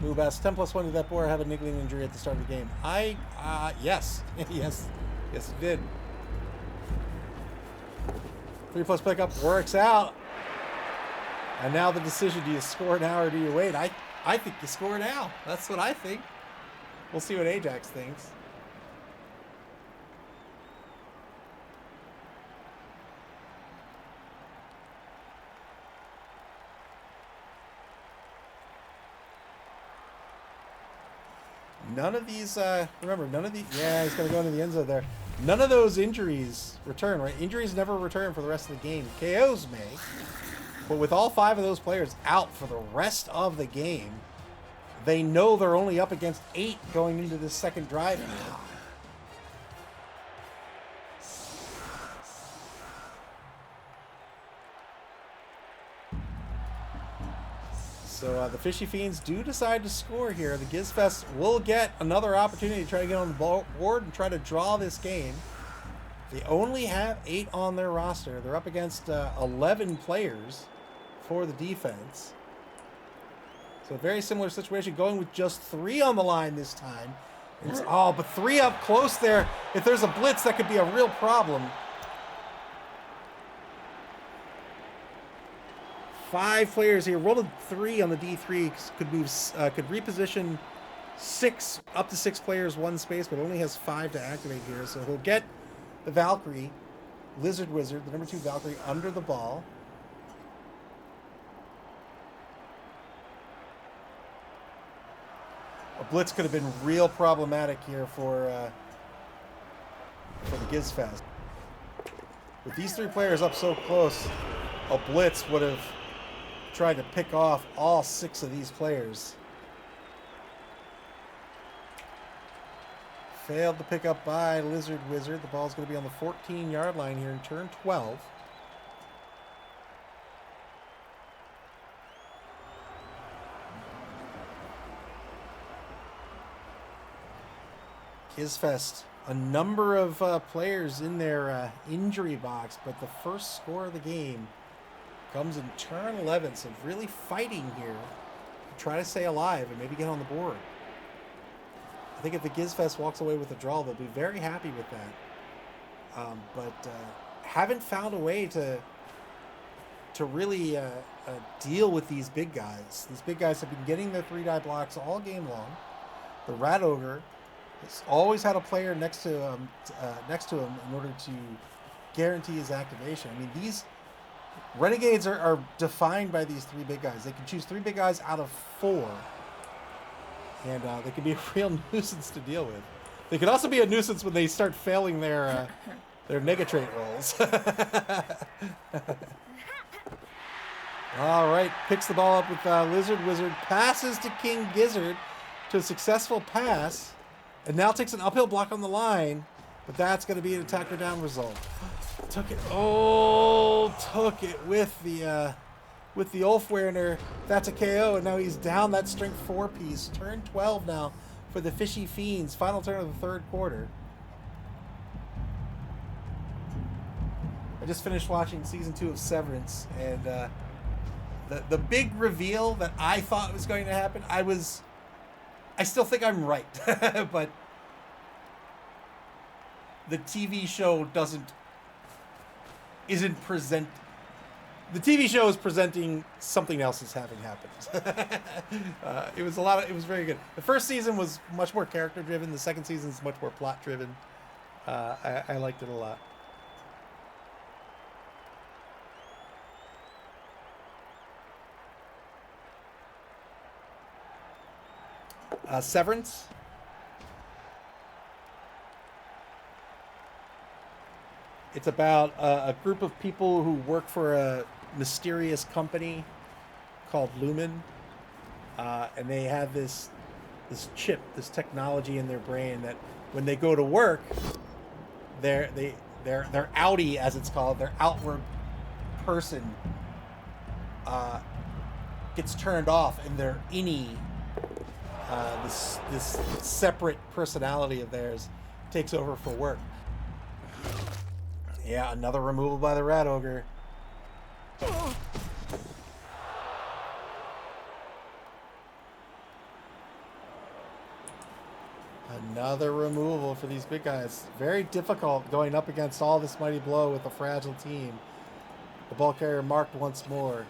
Move asks, 10 plus 1, did that boar have a niggling injury at the start of the game? Yes. Yes, it did. 3 plus pickup works out. And now the decision, do you score now or do you wait? I think you score now. That's what I think. We'll see what Ajax thinks. None of these, remember, none of these, yeah, he's going to go into the end zone there. None of those injuries return, right? Injuries never return for the rest of the game. KOs may, but with all 5 of those players out for the rest of the game, they know they're only up against 8 going into this second drive here. So the Fishy Fiends do decide to score here. The Gizzfest will get another opportunity to try to get on the board and try to draw this game. They only have 8 on their roster. They're up against 11 players for the defense. So a very similar situation, going with just 3 on the line this time. But 3 up close there. If there's a blitz, that could be a real problem. 5 players here. Rolled a 3 on the D3. Could move, could reposition 6, up to 6 players, 1 space, but only has 5 to activate here. So he'll get the Valkyrie, Lizard Wizard, the number 2 Valkyrie, under the ball. A blitz could have been real problematic here for the Gizzfest. With these 3 players up so close, a blitz would have tried to pick off all 6 of these players. Failed to pick up by Lizard Wizard. The ball's going to be on the 14-yard line here in turn 12. Gizzfest, a number of players in their injury box, but the first score of the game comes in turn 11, so really fighting here to try to stay alive and maybe get on the board. I think if the Gizzfest walks away with a draw, they'll be very happy with that. But haven't found a way to really deal with these big guys. These big guys have been getting their 3-die blocks all game long. The Rat Ogre has always had a player next to him in order to guarantee his activation. I mean, these Renegades are defined by these 3 big guys. They can choose 3 big guys out of 4, and they can be a real nuisance to deal with. They can also be a nuisance when they start failing their negatrait rolls. All right, picks the ball up with Lizard Wizard, passes to King Gizzard to a successful pass. And now takes an uphill block on the line, but that's going to be an attacker down result. Took it. Oh, took it with the Ulfwerener. That's a KO, and now he's down that strength 4 piece. Turn 12 now for the Fishy Fiends. Final turn of the 3rd quarter. I just finished watching season 2 of Severance, and the big reveal that I thought was going to happen, I still think I'm right, but the TV show the TV show is presenting something else is having happened. It was very good. The first season was much more character driven. The second season is much more plot driven. I liked it a lot. Severance. It's about a group of people who work for a mysterious company called Lumen, and they have this chip, this technology in their brain that when they go to work, their outie, as it's called, their outward person gets turned off, and their innie, this separate personality of theirs, takes over for work. Yeah, another removal by the Rat Ogre. Another removal for these big guys. Very difficult going up against all this mighty blow with a fragile team. The ball carrier marked once more.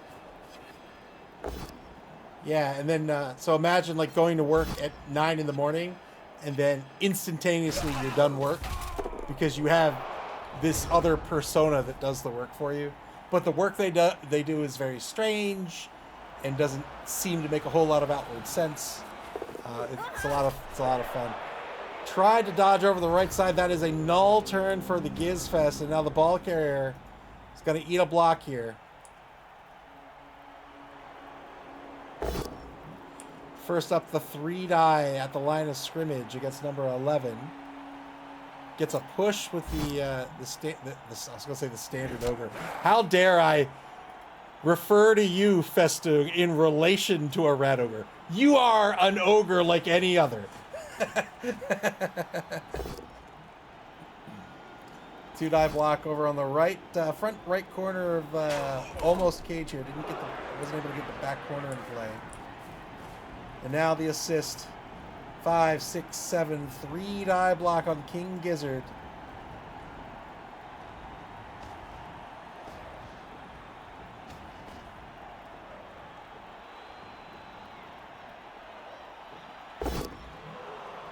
Yeah, and then, so imagine like going to work at 9 in the morning and then instantaneously you're done work because you have this other persona that does the work for you. But the work they do is very strange and doesn't seem to make a whole lot of outward sense. It's a lot of fun. Tried to dodge over the right side. That is a null turn for the Gizzfest, and now the ball carrier is going to eat a block here. First up, the 3-die at the line of scrimmage against number 11. Gets a push with I was going to say the standard ogre. How dare I refer to you, Festug, in relation to a rat ogre? You are an ogre like any other. 2-die block over on the right, front right corner of almost cage here. Wasn't able to get the back corner in play. And now the assist. 5, 6, 7, 3-die block on King Gizzard.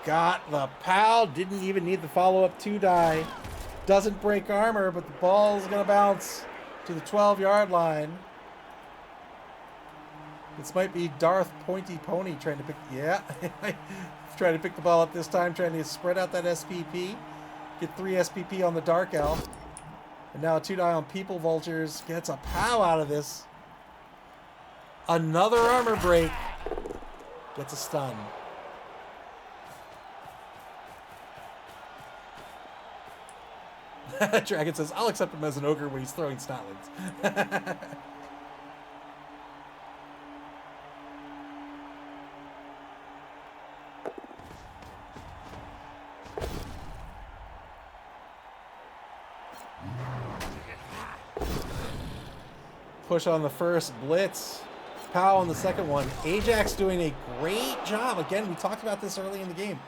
got the POW. Didn't even need the follow-up 2-die. Doesn't break armor, but the ball's going to bounce to the 12-yard line. This might be Darth Pointy Pony trying to pick... Yeah. Trying to pick the ball up this time. Trying to spread out that SPP. Get 3 SPP on the Dark Elf. And now a 2-die on People Vultures. Gets a POW out of this. Another armor break. Gets a stun. Dragon says, I'll accept him as an ogre when he's throwing snatlings. Push on the first blitz. POW on the second one. Ajax doing a great job. Again, we talked about this early in the game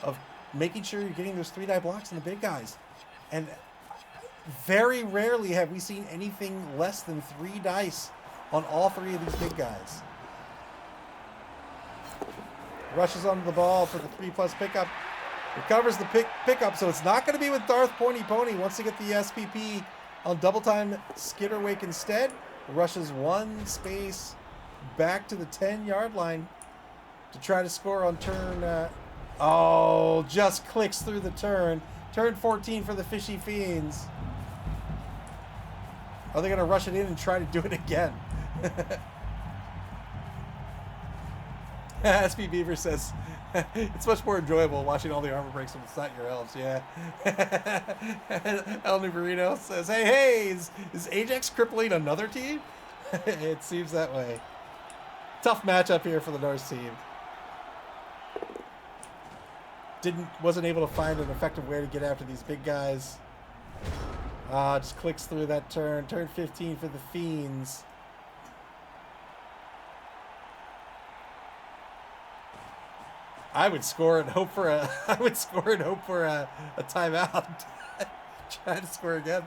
of making sure you're getting those 3-die blocks on the big guys. And very rarely have we seen anything less than 3 dice on all 3 of these big guys. Rushes onto the ball for the 3+ pickup. Recovers the pickup, so it's not going to be with Darth Pointy Pony. Wants to get the SPP on double time Skitterwake instead. Rushes 1 space back to the 10-yard line to try to score on turn. Oh, just clicks through the turn. Turn 14 for the Fishy Fiends. Are they going to rush it in and try to do it again? SP Beaver says, it's much more enjoyable watching all the armor breaks when it's not your elves. Yeah. El Nubarino says, hey, is Ajax crippling another team? It seems that way. Tough matchup here for the Norse team. Wasn't able to find an effective way to get after these big guys. Just clicks through that turn. Turn 15 for the Fiends. I would score and hope for a timeout. Try to score again.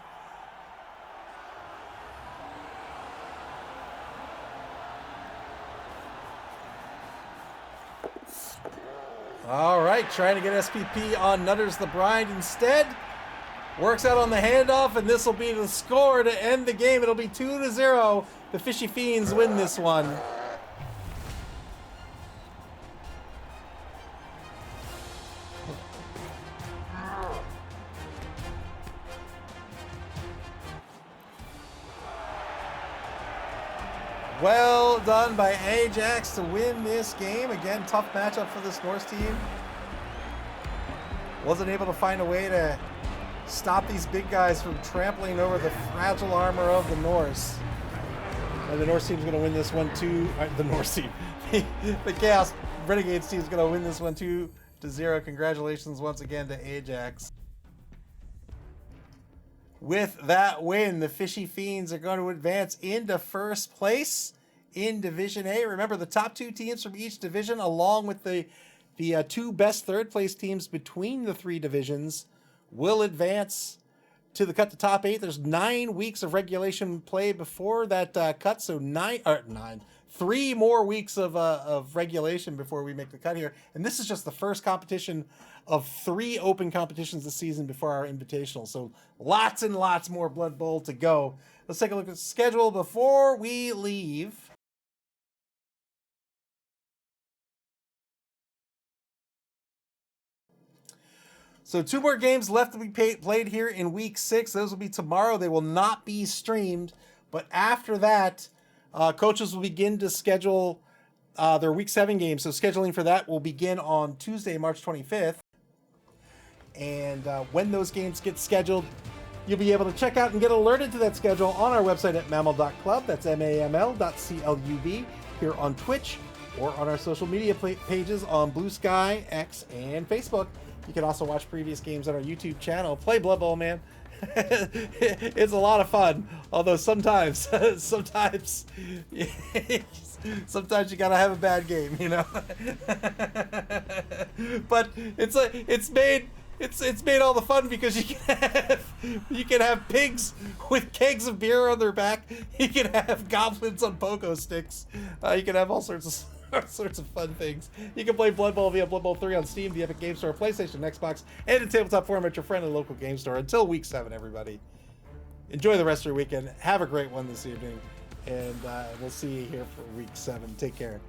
All right, trying to get SPP on Nutters the Bride instead. Works out on the handoff, and this will be the score to end the game. It'll be 2-0. The Fishy Fiends win this one. Well done by Ajax to win this game. Again, tough matchup for this Norse team. Wasn't able to find a way to stop these big guys from trampling over the fragile armor of the Norse. And the Norse team's going to win this one too. The Norse team. The Chaos Renegades team's going to win this one 2-0. Congratulations once again to Ajax. With that win, the Fishy Fiends are going to advance into first place in Division A. Remember, the top 2 teams from each division, along with the 2 best third-place teams between the 3 divisions, will advance to the cut to top 8. There's 9 weeks of regulation play before that cut, so 3 more weeks of regulation before we make the cut here. And this is just the first competition of 3 open competitions this season before our invitational. So lots and lots more Blood Bowl to go. Let's take a look at the schedule before we leave. So 2 more games left to be played here in week 6. Those will be tomorrow. They will not be streamed. But after that, coaches will begin to schedule their week 7 games. So scheduling for that will begin on Tuesday, March 25th. And when those games get scheduled, you'll be able to check out and get alerted to that schedule on our website at maml.club. That's MAML.CLUB here on Twitch or on our social media pages on Blue Sky, X, and Facebook. You can also watch previous games on our YouTube channel. Play Blood Bowl, man. It's a lot of fun. Although sometimes you gotta have a bad game, you know. But it's made all the fun because you can have pigs with kegs of beer on their back. You can have goblins on pogo sticks. You can have all sorts All sorts of fun things. You can play Blood Bowl via Blood Bowl 3 on Steam, the Epic Game Store, PlayStation, Xbox, and in tabletop form at your friendly local game store until week 7, everybody. Enjoy the rest of your weekend. Have a great one this evening. And we'll see you here for week 7. Take care.